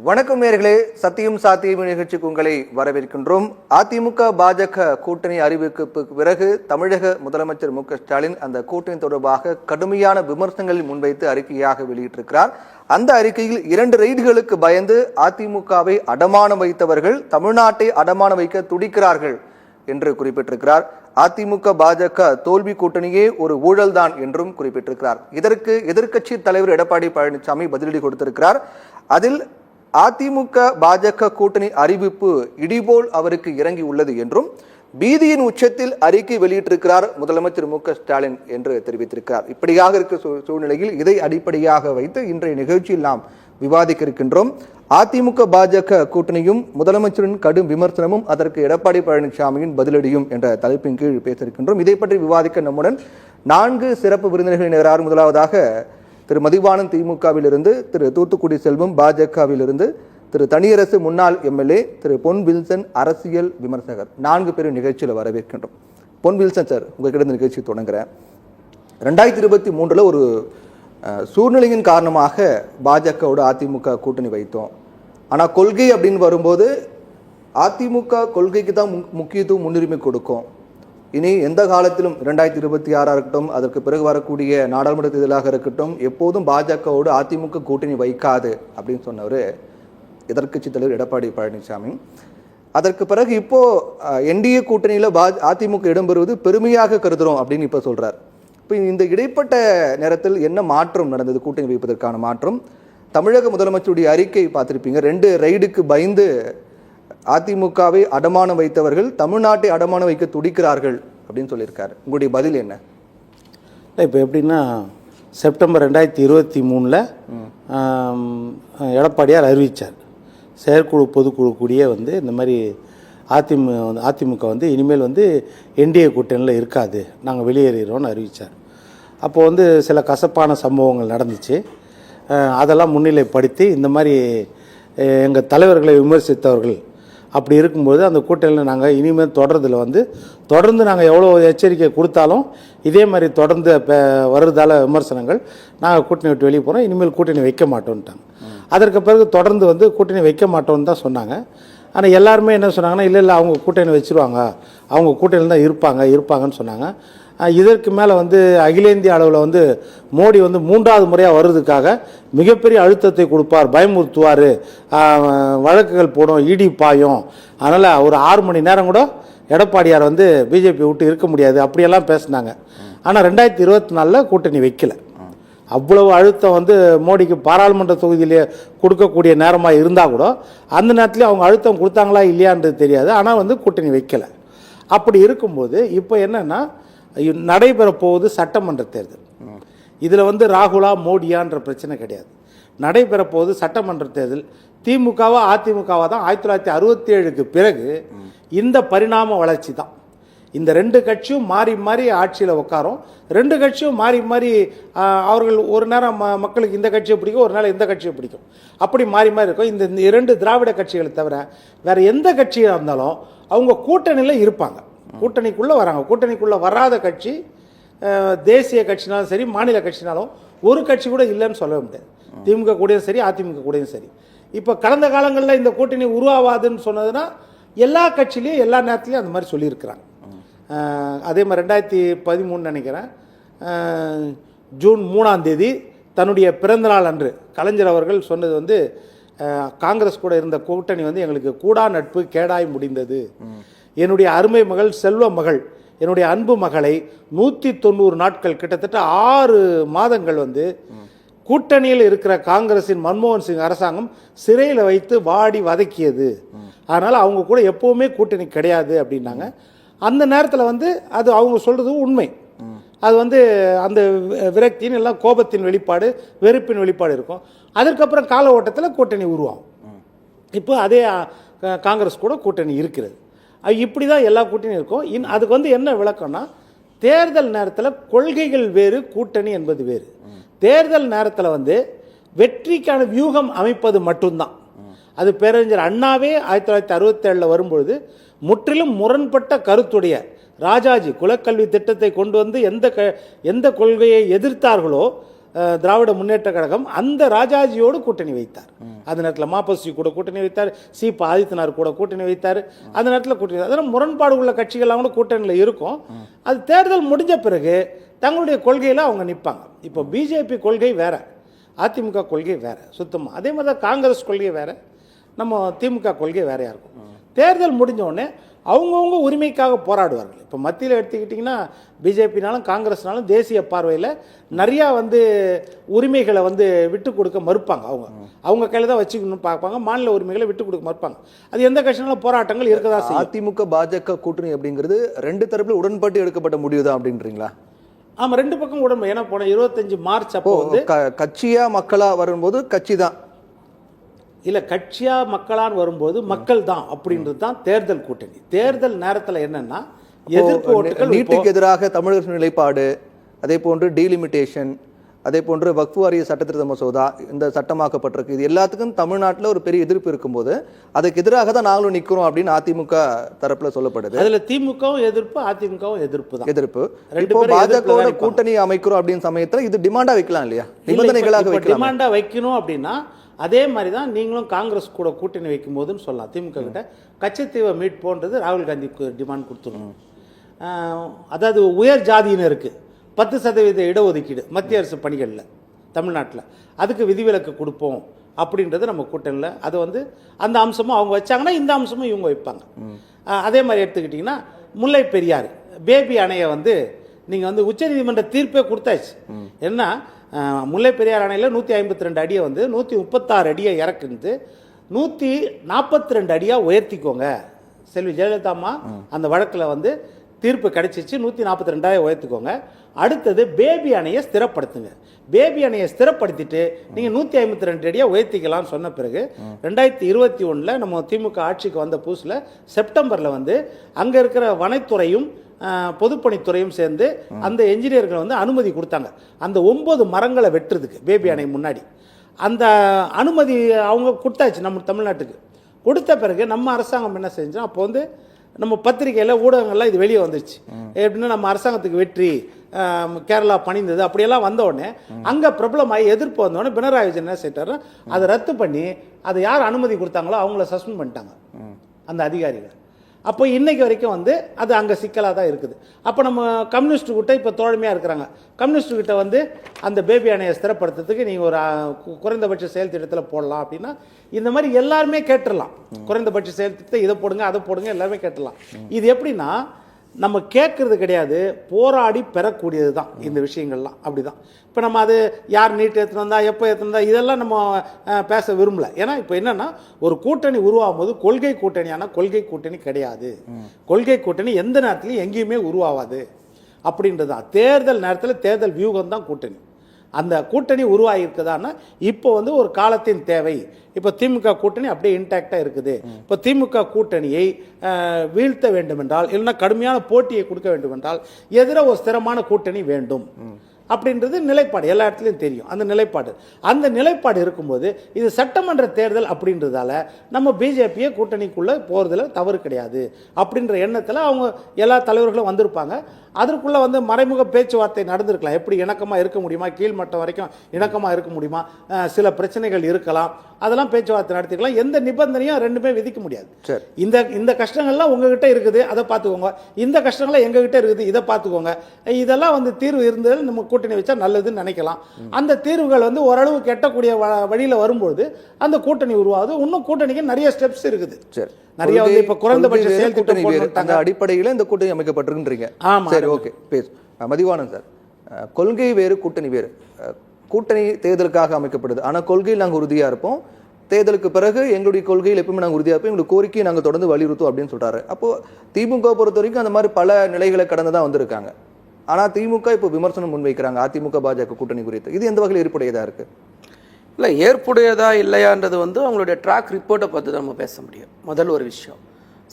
வணக்கம் நேயர்களே, சத்தியம் சாத்தியம் நிகழ்ச்சிக்கு உங்களை வரவேற்கின்றோம். அதிமுக பாஜக கூட்டணி அறிவிப்புக்கு பிறகு தமிழக முதலமைச்சர் மு.க.ஸ்டாலின் அந்த கூட்டணி தொடர்பாக கடுமையான விமர்சனங்களை முன்வைத்து அறிக்கையாக வெளியிட்டிருக்கிறார். அந்த அறிக்கையில் 2 ரெய்டுகளுக்கு பயந்து அதிமுகவை அடமானம் வைத்தவர்கள் தமிழ்நாட்டை அடமானம் வைக்க துடிக்கிறார்கள் என்று குறிப்பிட்டிருக்கிறார். அதிமுக பாஜக தோல்வி கூட்டணியே ஒரு ஊழல்தான் என்றும் குறிப்பிட்டிருக்கிறார். இதற்கு எதிர்க்கட்சி தலைவர் எடப்பாடி பழனிசாமி பதிலடி கொடுத்திருக்கிறார். அதில் அதிமுக பாஜக கூட்டணி அறிவிப்பு இடிபோல் அவருக்கு இறங்கி உள்ளது என்றும் பீதியின் உச்சத்தில் அறிக்கை வெளியிட்டிருக்கிறார் முதலமைச்சர் மு.க.ஸ்டாலின் என்று தெரிவித்திருக்கிறார். இப்படியாக இருக்க சூழ்நிலையில் இதை அடிப்படையாக வைத்து இன்றைய நிகழ்ச்சியில் நாம் விவாதிக்க இருக்கின்றோம். அதிமுக பாஜக கூட்டணியும் முதலமைச்சரின் கடும் விமர்சனமும் அதற்கு எடப்பாடி பழனிசாமியின் பதிலடியும் என்ற தலைப்பின் கீழ் பேச இருக்கின்றோம். இதை பற்றி விவாதிக்க நம்முடன் 4 சிறப்பு விருந்தினர்கள் இணைகிறார். முதலாவதாக திரு மதிவாணன் திமுகவிலிருந்து, திரு தூத்துக்குடி செல்வம் பாஜகவிலிருந்து, திரு தனியரசு முன்னாள் எம்எல்ஏ, திரு பொன் வில்சன் அரசியல் விமர்சகர். 4 பேரும் நிகழ்ச்சியில் வரவேற்கின்றோம். பொன் வில்சன் சார், உங்ககிட்ட இந்த நிகழ்ச்சி தொடங்குறேன். 2023 ஒரு சூழ்நிலையின் காரணமாக பாஜகவோட அதிமுக கூட்டணி வைத்தோம். ஆனால் கொள்கை அப்படின்னு வரும்போது அதிமுக கொள்கைக்கு தான் முக்கியத்துவம் முன்னுரிமை கொடுக்கும். இனி எந்த காலத்திலும் 2026 இருக்கட்டும், அதற்கு பிறகு வரக்கூடிய நாடாளுமன்ற தேர்தலாக இருக்கட்டும், எப்போதும் பாஜகவோடு அதிமுக கூட்டணி வைக்காது அப்படின்னு சொன்னவர் எதிர்க்கட்சி தலைவர் எடப்பாடி பழனிசாமி. அதற்கு பிறகு இப்போ என்டிஏ கூட்டணியில் அதிமுக இடம்பெறுவது பெருமையாக கருதுறோம் அப்படின்னு இப்போ சொல்றார். இப்போ இந்த இடைப்பட்ட நேரத்தில் என்ன மாற்றம் நடந்தது? கூட்டணி வைப்பதற்கான மாற்றம். தமிழக முதலமைச்சருடைய அறிக்கை பார்த்திருப்பீங்க. 2 ரெய்டுக்கு பயந்து அதிமுகவை அடமானம் வைத்தவர்கள் தமிழ்நாட்டை அடமானம் வைக்க துடிக்கிறார்கள் அப்படின்னு சொல்லியிருக்காரு. உங்களுடைய பதில் என்ன? இப்போ எப்படின்னா, செப்டம்பர் 2023 எடப்பாடியார் அறிவித்தார், செயற்குழு பொதுக்குழு கூடிய இந்த மாதிரி அதிமுக இனிமேல் என்டிஏ கூட்டணியில் இருக்காது, நாங்கள் வெளியேறோம்னு அறிவித்தார். அப்போது சில கசப்பான சம்பவங்கள் நடந்துச்சு. அதெல்லாம் முன்னிலைப்படுத்தி இந்த மாதிரி எங்கள் தலைவர்களை விமர்சித்தவர்கள் அப்படி இருக்கும்போது அந்த கூட்டணியில் நாங்கள் இனிமேல் தொடர்ந்து நாங்கள் எவ்வளோ எச்சரிக்கை கொடுத்தாலும் இதே மாதிரி தொடர்ந்து வருதால விமர்சனங்கள், நாங்கள் கூட்டணி விட்டு வெளியே போகிறோம், இனிமேல் கூட்டணி வைக்க மாட்டோன்ட்டாங்க. அதற்கு பிறகு தொடர்ந்து கூட்டணி வைக்க மாட்டோன்னு தான் சொன்னாங்க. ஆனால் எல்லாருமே என்ன சொன்னாங்கன்னா, இல்லை அவங்க கூட்டணி வச்சுருவாங்க, அவங்க கூட்டணியில் தான் இருப்பாங்கன்னு சொன்னாங்க. இதற்கு மேலே அகில இந்திய அளவில் மோடி 3வது முறையாக வர்றதுக்காக மிகப்பெரிய அழுத்தத்தை கொடுப்பார், பயமுறுத்துவார், வழக்குகள் போடும், இடி பாயும், அதனால் ஒரு 6 மணி நேரம் கூட எடப்பாடியார் பிஜேபி விட்டு இருக்க முடியாது அப்படியெல்லாம் பேசினாங்க. ஆனால் 2024 கூட்டணி வைக்கல. அவ்வளவு அழுத்தம் மோடிக்கு பாராளுமன்ற தொகுதியிலே கொடுக்கக்கூடிய நேரமாக இருந்தால் கூட அந்த நேரத்துலேயே அவங்க அழுத்தம் கொடுத்தாங்களா இல்லையான்றது தெரியாது. ஆனால் கூட்டணி வைக்கலை. அப்படி இருக்கும்போது இப்போ என்னென்னா, நடைபெறப்போவது சட்டமன்ற தேர்தல். இதில் ராகுலா மோடியான்ற பிரச்சனை கிடையாது. நடைபெறப்போவது சட்டமன்ற தேர்தல். திமுகவா அதிமுகவா தான் 1967க்கு பிறகு இந்த பரிணாம வளர்ச்சி தான். இந்த 2 கட்சியும் மாறி மாறி ஆட்சியில் உட்காரும். 2 கட்சியும் மாறி மாறி அவர்கள் ஒரு நேரம் மக்களுக்கு இந்த கட்சியை பிடிக்கும், ஒரு நாள் இந்த கட்சியை பிடிக்கும், அப்படி மாறி மாறி இருக்கும். இந்த 2 திராவிட கட்சிகளை தவிர வேறு எந்த கட்சியாக இருந்தாலும் அவங்க கூட்டணியில் இருப்பாங்க, கூட்டணிக்குள்ளே வராங்க. கூட்டணிக்குள்ளே வராத கட்சி தேசிய கட்சினாலும் சரி, மாநில கட்சினாலும் ஒரு கட்சி கூட இல்லைன்னு சொல்ல முடியாது. திமுக கூடயும் சரி, அதிமுக கூடயும் சரி. இப்போ கடந்த காலங்களில் இந்த கூட்டணி உருவாகாதுன்னு சொன்னதுன்னா எல்லா கட்சியிலையும் எல்லா நேரத்துலையும் அந்த மாதிரி சொல்லியிருக்கிறாங்க. அதே மாதிரி 2013 நினைக்கிறேன், ஜூன் 3ஆம் தேதி தன்னுடைய பிறந்தநாள் அன்று கலைஞர் அவர்கள் சொன்னது காங்கிரஸ் கூட இருந்த கூட்டணி எங்களுக்கு கூடா நட்பு கேடாய் முடிந்தது. என்னுடைய அருமை மகள் செல்வ மகள், என்னுடைய அன்பு மகளை 190 நாட்கள், கிட்டத்தட்ட 6 மாதங்கள் கூட்டணியில் இருக்கிற காங்கிரசின் மன்மோகன் சிங் அரசாங்கம் சிறையில் வைத்து வாடி வதக்கியது. அதனால் அவங்க கூட எப்போவுமே கூட்டணி கிடையாது அப்படின்னாங்க. அந்த நேரத்தில் அது அவங்க சொல்கிறது உண்மை. அது அந்த விரக்தியின் எல்லாம் கோபத்தின் வெளிப்பாடு, வெறுப்பின் வெளிப்பாடு இருக்கும். அதற்கப்புறம் கால ஓட்டத்தில் கூட்டணி உருவாகும். இப்போ அதே காங்கிரஸ் கூட கூட்டணி இருக்கிறது. இப்படி தான் எல்லா கூட்டணியும் இருக்கும். அதுக்கு என்ன விளக்கம்னா, தேர்தல் நேரத்தில் கொள்கைகள் வேறு, கூட்டணி என்பது வேறு. தேர்தல் நேரத்தில் வெற்றிக்கான வியூகம் அமைப்பது மட்டும்தான். அது பேரறிஞர் அண்ணாவே 1967 வரும்பொழுது முற்றிலும் முரண்பட்ட கருத்துடைய ராஜாஜி குலக்கல்வி திட்டத்தை கொண்டு எந்த கொள்கையை எதிர்த்தார்களோ திராவிட முன்னேற்ற கழகம் அந்த ராஜாஜியோடு கூட்டணி வைத்தார். அந்த நேரத்தில் மாப்போசி கூட கூட்டணி வைத்தார், ஆதித்யநாத் கூட கூட்டணி வைத்தார். அந்த நேரத்தில் கூட்டணி, அதனால் முரண்பாடு உள்ள கட்சிகள்லாம் கூட கூட்டணியில் இருக்கும். அது தேர்தல் முடிஞ்ச பிறகு தங்களுடைய கொள்கையில் அவங்க நிற்பாங்க. இப்போ பிஜேபி கொள்கை வேற, அதிமுக கொள்கை வேற சுத்தமாக. அதே மாதிரி தான் காங்கிரஸ் கொள்கை வேற, நம்ம திமுக கொள்கை வேறையாக இருக்கும். தேர்தல் முடிஞ்ச உடனே அவங்கவுங்க உரிமைக்காக போராடுவார்கள். இப்போ மத்தியில் எடுத்துக்கிட்டிங்கன்னா பிஜேபினாலும் காங்கிரஸ்னாலும் தேசிய பார்வையில் நிறையா உரிமைகளை விட்டு கொடுக்க மறுப்பாங்க. அவங்க கையில் தான் வச்சுக்கணும்னு பார்ப்பாங்க. மாநில உரிமைகளை விட்டு கொடுக்க மறுப்பாங்க. அது எந்த கட்சினாலும் போராட்டங்கள் இருக்கதா செய்யும். அதிமுக பாஜக கூட்டணி அப்படிங்கிறது ரெண்டு தரப்புல உடன்பட்டு எடுக்கப்பட்ட முடிவு தான் அப்படின்றீங்களா? ஆமாம், ரெண்டு பக்கம் உடன்பு. ஏன்னா போன 25 மார்ச் அப்போ கட்சியா மக்களா வரும்போது கட்சி தான் இல்லை, கட்சியா மக்களான்னு வரும்போது மக்கள் தான் அப்படின்றது தான் தேர்தல் கூட்டணி. தேர்தல் நேரத்தில் என்னன்னா எதிர்ப்பு ஓட்டுகள், நீட்டுக்கு எதிராக தமிழக நிலைப்பாடு, அதே போன்று டீலிமிட்டேஷன், அதே போன்று வக்ஃபு வாரிய சட்டத்திருத்த மசோதா இந்த சட்டமாக்கப்பட்டிருக்கு. இது எல்லாத்துக்கும் தமிழ்நாட்டில் ஒரு பெரிய எதிர்ப்பு இருக்கும்போது அதுக்கு எதிராக தான் நாங்களும் நிற்கிறோம் அப்படின்னு அதிமுக தரப்புல சொல்லப்படுது. அதுல திமுகவும் எதிர்ப்பு, அதிமுகவும் எதிர்ப்பு தான். எதிர்ப்பு. இப்போ பாஜக கூட்டணி அமைக்கிறோம் அப்படின்னு சமயத்தில் இது டிமாண்டா வைக்கலாம் இல்லையா? நிபந்தனைகளாக வைக்கலாம். டிமாண்டா வைக்கணும் அப்படின்னா அதே மாதிரி தான் நீங்களும் காங்கிரஸ் கூட கூட்டணி வைக்கும் போதுன்னு சொல்லலாம். திமுக கிட்ட கச்சத்தீவை மீட்போன்றது ராகுல் காந்திக்கு டிமாண்ட் கொடுத்துருணும். அதாவது உயர் ஜாதியினருக்கு 10% இடஒதுக்கீடு மத்திய அரசு பணிகளில் தமிழ்நாட்டில், அதுக்கு விதிவிலக்கு கொடுப்போம் அப்படின்றது நம்ம கூட்டணியில். அது அந்த அம்சமும் அவங்க வச்சாங்கன்னா இந்த அம்சமும் இவங்க வைப்பாங்க. அதே மாதிரி எடுத்துக்கிட்டிங்கன்னா முல்லை பெரியாறு பேபி அணையை நீங்கள் உச்சநீதிமன்ற தீர்ப்பே கொடுத்தாச்சு. என்ன, முல்லை பெரியார் அணையில் 152 அடியை 136 அடியை இறக்குந்து 142 அடியாக உயர்த்திக்கோங்க. செல்வி ஜெயலலிதா அம்மா அந்த வழக்கில் தீர்ப்பு கிடைச்சிச்சு. 142 உயர்த்திக்கோங்க. அடுத்தது பேபி அணையை ஸ்திரப்படுத்துங்க. பேபி அணையை ஸ்திரப்படுத்திட்டு நீங்கள் 152 அடியாக உயர்த்திக்கலாம்னு சொன்ன பிறகு 2021 நம்ம திமுக ஆட்சிக்கு வந்த புதுசில் செப்டம்பரில் அங்கே இருக்கிற வனத்துறையும் பொதுப்பணித்துறையும் சேர்ந்து அந்த என்ஜினியர்கள் அனுமதி கொடுத்தாங்க. அந்த 9 மரங்களை வெட்டுறதுக்கு பேபி அணை முன்னாடி அந்த அனுமதி அவங்க கொடுத்தாச்சு நம்ம தமிழ்நாட்டுக்கு. கொடுத்த பிறகு நம்ம அரசாங்கம் என்ன செஞ்சோம், அப்போ நம்ம பத்திரிகையில் ஊடகங்கள்லாம் இது வெளியே வந்துருச்சு. எப்படின்னா நம்ம அரசாங்கத்துக்கு வெற்றி, கேரளா பணிந்தது அப்படியெல்லாம் வந்த உடனே அங்கே பிரபலமாகி எதிர்ப்பு வந்தோடனே பினராயி விஜயன் என்ன செய்தார், அதை ரத்து பண்ணி அதை யார் அனுமதி கொடுத்தாங்களோ அவங்கள சஸ்பெண்ட் பண்ணிட்டாங்க அந்த அதிகாரிகள். அப்போ இன்னைக்கு வரைக்கும் அது அங்கே சிக்கலாக தான் இருக்குது. அப்போ நம்ம கம்யூனிஸ்ட் கிட்ட இப்போ தோழமையாக இருக்கிறாங்க. கம்யூனிஸ்ட் கிட்ட அந்த பேபி அணையை ஸ்திரப்படுத்துறதுக்கு நீங்கள் ஒரு குறைந்தபட்ச செயல் திட்டத்தில் போடலாம் அப்படின்னா இந்த மாதிரி எல்லாருமே கேட்டுடலாம். குறைந்தபட்ச செயல் திட்டத்தை இதை போடுங்க அதை போடுங்க எல்லாருமே கேட்டுடலாம். இது எப்படின்னா நம்ம கேட்கறது கிடையாது, போராடி பெறக்கூடியது தான் இந்த விஷயங்கள்லாம். அப்படி தான் இப்போ நம்ம அது யார் நீட் ஏற்றுன்னு வந்தா எப்போ ஏற்றுன்னு வந்தா இதெல்லாம் நம்ம பேச விரும்பலை. ஏன்னா இப்போ என்னென்னா ஒரு கூட்டணி உருவாகும் போது கொள்கை கூட்டணியான கொள்கை கூட்டணி கிடையாது. கொள்கை கூட்டணி எந்த நேரத்துலையும் எங்கேயுமே உருவாகாது அப்படின்றது தான். தேர்தல் நேரத்தில் தேர்தல் வியூகம் தான் கூட்டணி. அந்த கூட்டணி உருவாகிருக்குதான்னா இப்போ ஒரு காலத்தின் தேவை. இப்போ திமுக கூட்டணி அப்படியே இன்டாக்டாக இருக்குது. இப்போ திமுக கூட்டணியை வீழ்த்த வேண்டும் என்றால், இல்லைன்னா கடுமையான போட்டியை கொடுக்க வேண்டும் என்றால் எதிராக ஒரு ஸ்திரமான கூட்டணி வேண்டும் அப்படின்றது நிலைப்பாடு எல்லா இடத்துலையும் தெரியும். அந்த நிலைப்பாடு இருக்கும்போது இது சட்டமன்ற தேர்தல் அப்படின்றதால நம்ம பிஜேபியை கூட்டணிக்குள்ளே போகிறதுல தவறு கிடையாது அப்படின்ற எண்ணத்தில் அவங்க எல்லா தலைவர்களும் வந்திருப்பாங்க. அதற்குள்ளே மறைமுக பேச்சுவார்த்தை நடந்திருக்கலாம். எப்படி இணக்கமாக இருக்க முடியுமா, கீழ்மட்டம் வரைக்கும் இணக்கமாக இருக்க முடியுமா, சில பிரச்சனைகள் இருக்கலாம், அதெல்லாம் பேச்சுவார்த்தை நடத்திக்கலாம். எந்த நிபந்தனையும் ரெண்டுமே விதிக்க முடியாது. இந்த கஷ்டங்கள்லாம் உங்ககிட்ட இருக்குது, அதை பார்த்துக்கோங்க, இந்த கஷ்டங்கள்லாம் எங்ககிட்ட இருக்குது, இதை பார்த்துக்கோங்க, இதெல்லாம் தீர்வு இருந்தது நம்ம கூட்டணி வச்சா நல்லதுன்னு நினைக்கலாம். அந்த தீர்வுகள் ஓரளவு கெட்டக்கூடிய வழியில் வரும்போது அந்த கூட்டணி உருவாகுது. இன்னும் கூட்டணிக்கு நிறைய ஸ்டெப்ஸ் இருக்குது. நிறைய இப்ப குறைந்தபட்ச செயல் திட்டம் அந்த அடிப்படையில் இந்த கூட்டணி அமைக்கப்பட்டிருக்கின்றீங்க. சரி, ஓகே, பேசு. மதிவாணன் சார், கொள்கை வேறு கூட்டணி வேறு. கூட்டணி தேர்தலுக்காக அமைக்கப்படுது, ஆனால் கொள்கையில் நாங்கள் உறுதியாக இருப்போம். தேர்தலுக்கு பிறகு எங்களுடைய கொள்கையில் எப்பவுமே நாங்கள் உறுதியாக இருப்போம், எங்களுடைய கோரிக்கையை நாங்கள் தொடர்ந்து வலியுறுத்தும் அப்படின்னு சொல்றாரு. அப்போ திமுக பொறுத்த வரைக்கும் அந்த மாதிரி பல நிலைகளை கடந்து தான் வந்திருக்காங்க. ஆனால் திமுக இப்போ விமர்சனம் முன்வைக்கிறாங்க அதிமுக பாஜக கூட்டணி குறித்து. இது எந்த வகையில் ஏற்புடையதாக இருக்கு? இல்லை, ஏற்புடையதா இல்லையான்றது அவங்களுடைய ட்ராக் ரிப்போர்ட்டை பார்த்து தான் நம்ம பேச முடியும். முதல் ஒரு விஷயம்,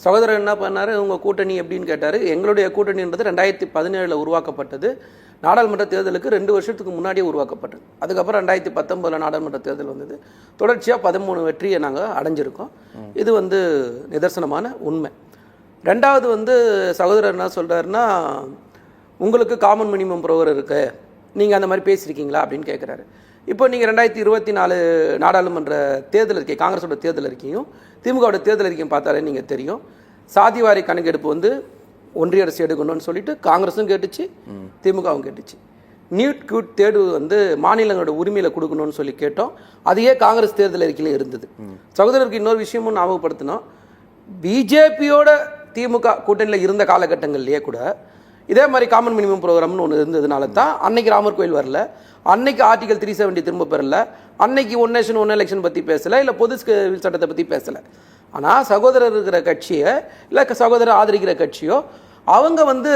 சகோதரர் என்ன பண்ணார், உங்கள் கூட்டணி எப்படின்னு கேட்டார். எங்களுடைய கூட்டணின்றது 2017 உருவாக்கப்பட்டது. நாடாளுமன்ற தேர்தலுக்கு 2 வருஷத்துக்கு முன்னாடியே உருவாக்கப்பட்டது. அதுக்கப்புறம் 2019 நாடாளுமன்ற தேர்தல் வந்தது. தொடர்ச்சியாக 13 வெற்றியை நாங்கள் அடைஞ்சிருக்கோம். இது நிதர்சனமான உண்மை. ரெண்டாவது சகோதரர் என்ன சொல்கிறாருன்னா, உங்களுக்கு காமன் மினிமம் ப்ரோவர் இருக்கு, நீங்கள் அந்த மாதிரி பேசியிருக்கீங்களா அப்படின்னு கேட்குறாரு. இப்போ நீங்கள் 2024 நாடாளுமன்ற தேர்தல் இருக்கீங்க, காங்கிரஸோட தேர்தல் இருக்கையும் திமுகவோட தேர்தல் இருக்கையும் பார்த்தாலே நீங்கள் தெரியும். சாதிவாரி கணக்கெடுப்பு வந்து ஒன்றிய அரசு எடுக்கணும்னு சொல்லிட்டு காங்கிரஸும் கேட்டுச்சு, திமுகவும் கேட்டுச்சு. நியூட் கியூட் தேர்வு வந்து மாநிலங்களோட உரிமையில கொடுக்கணும்னு சொல்லி கேட்டோம். அதையே காங்கிரஸ் தேர்தல் அறிக்கையிலும் இருந்தது. சகோதரருக்கு இன்னொரு விஷயமும் ஞாபகப்படுத்தணும். பிஜேபியோட திமுக கூட்டணியில் இருந்த காலகட்டங்கள்லேயே கூட இதே மாதிரி காமன் மினிமம் ப்ரோக்ராம்னு ஒன்று இருந்ததுனால தான் அன்னைக்கு ராமர் கோயில் வரல, அன்னைக்கு ஆர்டிகல் 370 திரும்ப பெறல, அன்னைக்கு ஒன் நேஷன் ஒன் எலெக்ஷன் பற்றி பேசலை, இல்லை பொது சட்டத்தை பற்றி பேசலை. ஆனால் சகோதரர் இருக்கிற கட்சியை இல்லை சகோதரர் ஆதரிக்கிற கட்சியோ அவங்க வந்து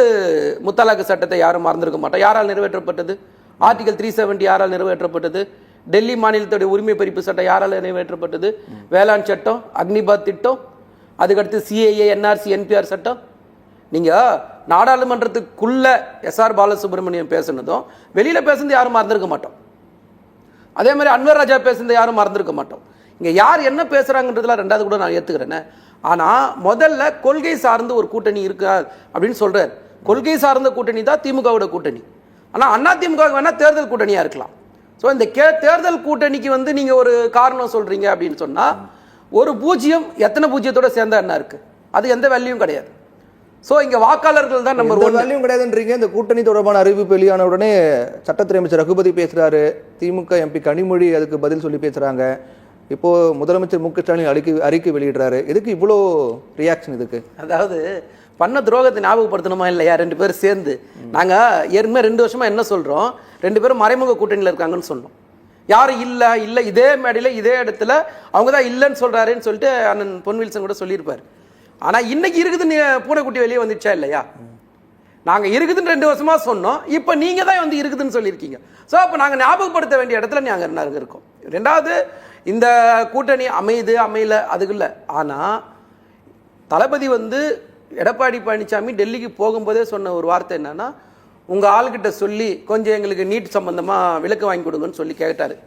முத்தலாக்கு சட்டத்தை யாரும் மறந்துருக்க மாட்டோம். யாரால் நிறைவேற்றப்பட்டது? ஆர்டிகல் 370 யாரால் நிறைவேற்றப்பட்டது? டெல்லி மாநிலத்துடைய உரிமை பறிப்பு சட்டம் யாரால் நிறைவேற்றப்பட்டது? வேளாண் சட்டம், அக்னிபாத் திட்டம், அதுக்கடுத்து சிஏஏ, என்ஆர்சி, என்பிஆர் சட்டம். நீங்கள் நாடாளுமன்றத்துக்குள்ள எஸ்ஆர் பாலசுப்ரமணியம் பேசுனதும் வெளியில் பேசுனது யாரும் மறந்துருக்க மாட்டோம். அதே மாதிரி அன்வர் ராஜா பேசுனது யாரும் மறந்துருக்க மாட்டோம். இங்கே யார் என்ன பேசுகிறாங்கன்றதுல ரெண்டாவது கூட நான் ஏற்றுக்கிறேன்னு. ஆனால் முதல்ல கொள்கை சார்ந்த ஒரு கூட்டணி இருக்கா அப்படின்னு சொல்கிறார். கொள்கை சார்ந்த கூட்டணி தான் திமுகவோட கூட்டணி. ஆனால் அண்ணா திமுக வேணால் தேர்தல் கூட்டணியாக இருக்கலாம். ஸோ இந்த தேர்தல் கூட்டணிக்கு வந்து நீங்கள் ஒரு காரணம் சொல்கிறீங்க அப்படின்னு சொன்னால் ஒரு பூஜ்ஜியம் எத்தனை பூஜ்ஜியத்தோட சேர்ந்தா என்ன இருக்குது? அது எந்த வேல்யூவும் கிடையாது. ஸோ இங்கே வாக்காளர்கள் தான் நம்பர் ஒன். வேல்யூவும் கிடையாதுன்றீங்க. இந்த கூட்டணி தொடர்பான அறிவிப்பு வெளியான உடனே சட்டத்துறை அமைச்சர் ரகுபதி பேசுகிறாரு, திமுக எம்பி கனிமொழி அதுக்கு பதில் சொல்லி பேசுகிறாங்க. இப்போ முதலமைச்சர் மு.க. ஸ்டாலின் அறிக்கை வெளியிடுறாரு. எதுக்கு இவ்வளோ ரியாக்ஷன்? இதுக்கு அதாவது பண்ண துரோகத்தை ஞாபகப்படுத்தணுமா இல்லையா? ரெண்டு பேரும் சேர்ந்து நாங்கள் ஏற்கனவே 2 வருஷமா என்ன சொல்கிறோம், 2 பேரும் மறைமுக கூட்டணியில் இருக்காங்கன்னு சொன்னோம். யாரும் இல்லை இதே மேடையில் இதே இடத்துல அவங்க தான் இல்லைன்னு சொல்கிறாருன்னு சொல்லிட்டு அண்ணன் பொன்வில்சன் கூட சொல்லியிருப்பார். ஆனால் இன்னைக்கு இருக்குதுன்னு பூனைக்குட்டி வெளியே வந்துச்சா இல்லையா? நாங்கள் இருக்குதுன்னு 2 வருஷமா சொன்னோம், இப்போ நீங்கள் தான் வந்து இருக்குதுன்னு சொல்லியிருக்கீங்க. ஸோ அப்போ நாங்கள் ஞாபகப்படுத்த வேண்டிய இடத்துல நாங்கள் இருக்கோம். ரெண்டாவது, இந்த கூட்டணி அமையல அதுக்குள்ள. ஆனால் தளபதி வந்து எடப்பாடி பழனிசாமி டெல்லிக்கு போகும்போதே சொன்ன ஒரு வார்த்தை என்னன்னா, உங்கள் ஆளுகிட்ட சொல்லி கொஞ்சம் எங்களுக்கு நீட் சம்பந்தமாக விலக்கு வாங்கி கொடுங்கன்னு சொல்லி கேட்டாரு.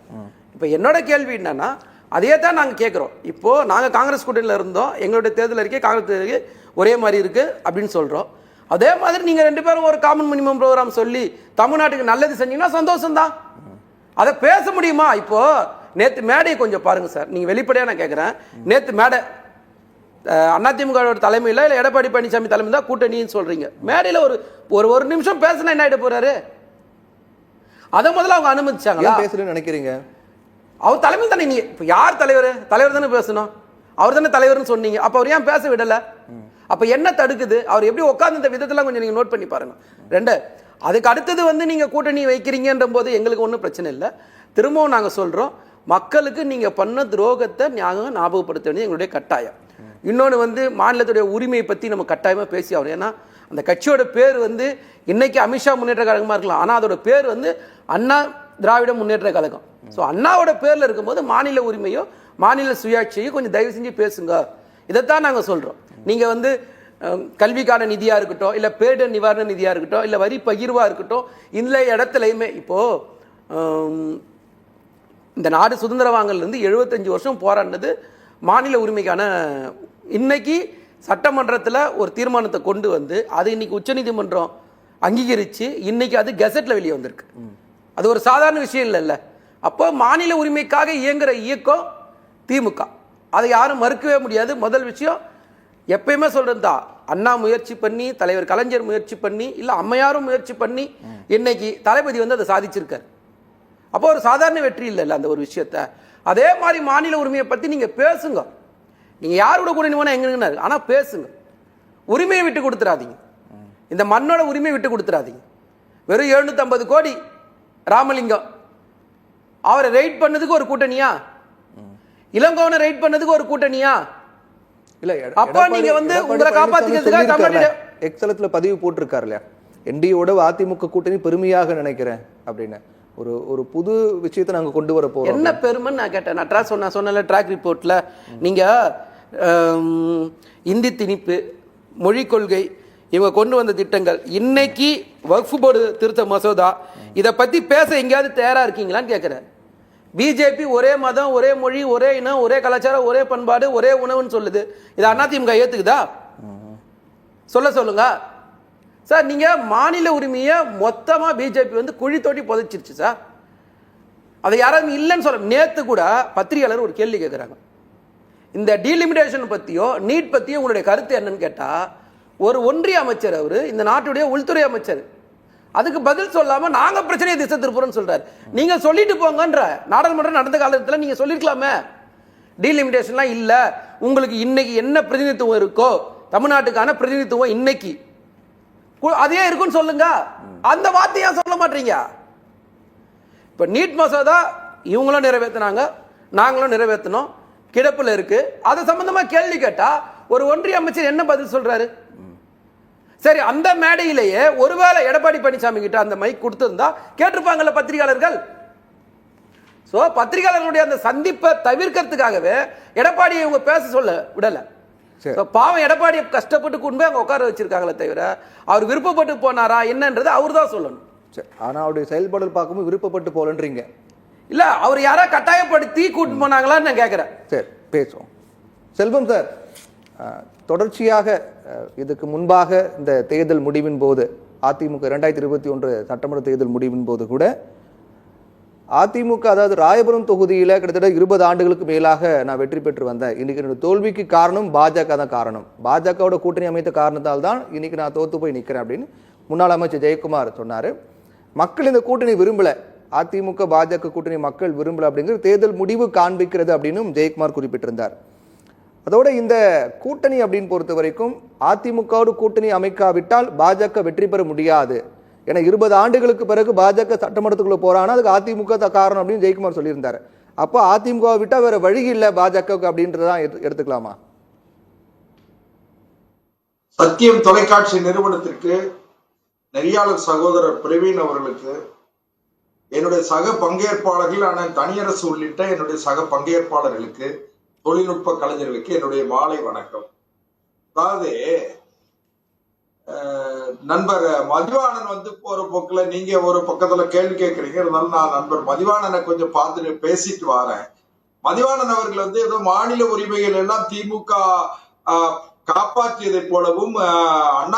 இப்போ என்னோட கேள்வி என்னன்னா, அதே தான் நாங்கள் கேட்குறோம். இப்போது நாங்கள் காங்கிரஸ் கூட்டணியில் இருந்தோம், எங்களுடைய தேர்தல் அறிக்கை காங்கிரஸ் தேர்தல் ஒரே மாதிரி இருக்குது அப்படின்னு சொல்கிறோம். அதே மாதிரி நீங்கள் 2 பேரும் ஒரு காமன் மினிமம் ப்ரோக்ராம் சொல்லி தமிழ்நாட்டுக்கு நல்லது செஞ்சீங்கன்னா சந்தோஷம்தான். அதை பேச முடியுமா? இப்போது நேற்று மேடையை கொஞ்சம் பாருங்கள் சார், நீங்கள் வெளிப்படையாக நான் கேட்குறேன். நேற்று மேடை அதிமுகவோட தலைமையில் இல்லை எடப்பாடி பழனிசாமி தலைமை தான் கூட்டணின்னு சொல்கிறீங்க. மேடையில் ஒரு நிமிஷம் பேசினா என்ன ஆகிட போகிறாரு? அதை முதல்ல அவங்க அனுமதிச்சாங்களா? பேசணும்னு நினைக்கிறீங்க? அவர் தலைமை தானே. நீ இப்போ யார் தலைவர் தானே பேசணும், அவர் தானே தலைவர்னு சொன்னீங்க. அப்போ அவர் ஏன் பேச விடலை? அப்போ என்ன தடுக்குது? அவர் எப்படி உட்கார்ந்து இந்த விதத்தெல்லாம் கொஞ்சம் நீங்கள் நோட் பண்ணி பாருங்க. 2, அதுக்கு அடுத்தது வந்து நீங்கள் கூட்டணி வைக்கிறீங்கன்ற போது எங்களுக்கு ஒன்றும் பிரச்சனை இல்லை. திரும்பவும் நாங்கள் சொல்கிறோம், மக்களுக்கு நீங்கள் பண்ண துரோகத்தை ஞாபகப்படுத்த வேண்டியது எங்களுடைய கட்டாயம். இன்னொன்று வந்து மாநிலத்துடைய உரிமையை பற்றி நம்ம கட்டாயமாக பேசி ஆகணும். ஏன்னா அந்த கட்சியோட பேர் வந்து இன்னைக்கு அமித்ஷா முன்னேற்ற கழகமாக இருக்கலாம், ஆனால் அதோட பேர் வந்து அண்ணா திராவிட முன்னேற்ற கழகம். ஸோ அண்ணாவோட பேரில் இருக்கும்போது மாநில உரிமையோ மாநில சுயாட்சியோ கொஞ்சம் தயவு செஞ்சு பேசுங்க. இதைத்தான் நாங்கள் சொல்கிறோம். நீங்கள் வந்து கல்விக்கான நிதியாக இருக்கட்டும், இல்லை பேரிடர் நிவாரண நிதியாக இருக்கட்டும், இல்லை வரி பகிர்வாக இருக்கட்டும், இந்த இடத்துலையுமே இப்போது இந்த நாடு சுதந்திரம் வாங்கலேருந்து 75 வருஷம் போராடினது மாநில உரிமைக்கான. இன்னைக்கு சட்டமன்றத்தில் ஒரு தீர்மானத்தை கொண்டு வந்து அது இன்னைக்கு உச்சநீதிமன்றம் அங்கீகரித்து இன்னைக்கு அது கெசட்டில் வெளியே வந்திருக்கு. அது ஒரு சாதாரண விஷயம் இல்லைல்ல. அப்போ மாநில உரிமைக்காக இயங்குகிற இயக்கம் திமுக, அதை யாரும் மறுக்கவே முடியாது. முதல் விஷயம் எப்பயுமே சொல்கிறது தான், அண்ணா முயற்சி பண்ணி, தலைவர் கலைஞர் முயற்சி பண்ணி, இல்லை அம்மையாரும் முயற்சி பண்ணி இன்னைக்கு தளபதி வந்து அதை சாதிச்சிருக்காரு. அப்போ ஒரு சாதாரண வெற்றி இல்லைல்ல அந்த ஒரு விஷயத்த. அதே மாதிரி மாநில உரிமையை பற்றி நீங்கள் பேசுங்க. நீங்கள் யாரோட கூட்டணி வேணால் எங்கன்னா, ஆனால் பேசுங்க. உரிமையை விட்டு கொடுத்துடாதீங்க, இந்த மண்ணோட உரிமையை விட்டு கொடுத்துடாதீங்க. வெறும் 750 கோடி ராமலிங்கம் அவரை ரைட் பண்ணதுக்கு ஒரு கூட்டணியா? இளங்கோவனை ரைட் பண்ணதுக்கு ஒரு கூட்டணியா? இல்ல, அப்போ நீங்க வந்து உங்களை காப்பாத்திக்கிறதுக்காக தமிழ்நாடு எக்ஸலத்துல பதிவு போட்டிருக்காரு இல்லையா, என்டிஏவோட அதிமுக கூட்டணி பெருமையாக நினைக்கிறேன் அப்படின்னு ஒரு புது விஷயத்தை நாங்க கொண்டு வர போறோம். என்ன பெருமைன்னு நான் கேட்டேன். நான் சொன்ன ட்ராக் ரிப்போர்ட்ல நீங்க இந்தி திணிப்பு, மொழிக் கொள்கை, இவங்க கொண்டு வந்த திட்டங்கள், இன்னைக்கு வக்ஃப் போர்டு திருத்த மசோதா, இதை பத்தி பேச எங்கேயாவது தயாரா இருக்கீங்களான்னு கேட்கிறேன். பிஜேபி ஒரே மதம், ஒரே மொழி, ஒரே இனம், ஒரே கலாச்சாரம், ஒரே பண்பாடு, ஒரே உணவுன்னு சொல்லுது. இதை அதிமுக ஏத்துக்குதா? சொல்லுங்க. சார் நீங்க மாநில உரிமையை மொத்தமா பிஜேபி வந்து குழி தோண்டி புதைச்சிருச்சு சார். அதை யாராவது இல்லைன்னு சொல்ல. நேத்து கூட பத்திரிகையாளர் ஒரு கேள்வி கேட்குறாங்க, இந்த டீலிமிடேஷன் பத்தியோ நீட் பத்தியோ உங்களுடைய கருத்து என்னன்னு கேட்டா, ஒரு ஒன்றிய அமைச்சர் அவரு, இந்த நாட்டுடைய உள்துறை அமைச்சர், அதுக்கு பதில் சொல்லாம நாங்க பிரச்சனையை திசை திருப்புறோம்னு சொல்றாரு. நீங்க சொல்லிட்டு போங்கன்ற. நாடாளுமன்றம் நடந்த காலத்துல நீங்க சொல்லிருக்கலாமே, டீலிமிடேஷன்லாம் இல்ல, உங்களுக்கு இன்னைக்கு என்ன பிரதிநிதித்துவம் இருக்கோ தமிழ்நாட்டுக்கான பிரதிநிதித்துவம் இன்னைக்கு அதே இருக்குன்னு சொல்லுங்க. அந்த வார்த்தையா சொல்ல மாட்டீங்க. இப்ப நீட் மசோதா இவங்களும் நிறைவேற்றினாங்க, நாங்களும் நிறைவேற்றணும், கிடப்புல இருக்கு. அது சம்பந்தமா கேள்வி கேட்டா ஒரு ஒன்றிய அமைச்சர் என்ன பதில் சொல்றாரு? சரி, அந்த மேடையிலேயே ஒருவேளை எடப்பாடி பழனிசாமி கிட்ட அந்த மைக் கொடுத்திருந்தா கேட்டிருப்பாங்கல்ல பத்திரிகையாளர்கள். சோ பத்திரிகையாளர்களுடைய அந்த சந்திப்பை தவிர்க்கிறதுக்காகவே எடப்பாடியை இவங்க பேச சொல்ல விடல. பாவம் எடப்பாடியை கஷ்டப்பட்டு கொண்டு போய் அங்க உட்கார வச்சிருக்காங்களே தவிர அவர் விருப்பப்பட்டு போனாரா என்னன்றது அவர் தான் சொல்லணும். ஆனா அவருடைய செயல்பாடு பார்க்கும்போது விருப்பப்பட்டு போலன்றீங்க. இல்ல, அவர் யாரா கட்டாயப்படுத்தி கூட்டு போனாங்களான்னு நான் கேட்கிறேன். சரி, பேசுவோம். செல்வம் சார், தொடர்ச்சியாக இதுக்கு முன்பாக இந்த தேர்தல் முடிவின் போது அதிமுக 2021 சட்டமன்ற தேர்தல் முடிவின் போது கூட அதிமுக, அதாவது ராயபுரம் தொகுதியில் கிட்டத்தட்ட 20 ஆண்டுகளுக்கு மேலாக நான் வெற்றி பெற்று வந்தேன், இன்னைக்கு என்னோட தோல்விக்கு காரணம் பாஜக தான் காரணம், பாஜகவோட கூட்டணி அமைத்த காரணத்தால் தான் இன்னைக்கு நான் தோத்து போய் நிற்கிறேன் அப்படின்னு முன்னாள் அமைச்சர் ஜெயக்குமார் சொன்னார். மக்கள் இந்த கூட்டணி விரும்பல, அதிமுக பாஜக கூட்டணி மக்கள் விரும்பல அப்படிங்கிற தேர்தல் முடிவு காண்பிக்கிறது அப்படின்னு ஜெயக்குமார் குறிப்பிட்டிருந்தார். அதோட இந்த கூட்டணி அப்படின்னு பொறுத்த வரைக்கும் அதிமுகவோடு கூட்டணி அமைக்காவிட்டால் பாஜக வெற்றி பெற முடியாது. ஏன்னா 20 ஆண்டுகளுக்கு பிறகு பாஜக சட்டமன்றத்துக்குள்ள போறாங்கன்னா அதுக்கு அதிமுக தான் காரணம் அப்படின்னு ஜெயக்குமார் சொல்லியிருந்தாரு. அப்போ அதிமுக விட்டா வேற வழி இல்லை பாஜகவுக்கு அப்படின்றதான் எடுத்துக்கலாமா? சத்தியம் தொலைக்காட்சி நிறுவனத்திற்கு, நெறியாளர் சகோதரர் பிரவீன் அவர்களுக்கு, என்னுடைய சக பங்கேற்பாளர்கள் அண்ணன் தனியரசு உள்ளிட்ட என்னுடைய சக பங்கேற்பாளர்களுக்கு, தொழில்நுட்ப கலைஞர்களுக்கு என்னுடைய மாலை வணக்கம். அதாவது நண்பர் மதிவாணன் வந்து போற போக்குல நீங்க ஒரு பக்கத்துல கேள்வி கேட்கறீங்க, இருந்தாலும் நான் நண்பர் மதிவாணனை கொஞ்சம் பார்த்துட்டு பேசிட்டு வரேன். மதிவாணன் அவர்கள் வந்து ஏதோ மாநில உரிமைகள் எல்லாம் திமுக காப்பாற்றியதை போலவும்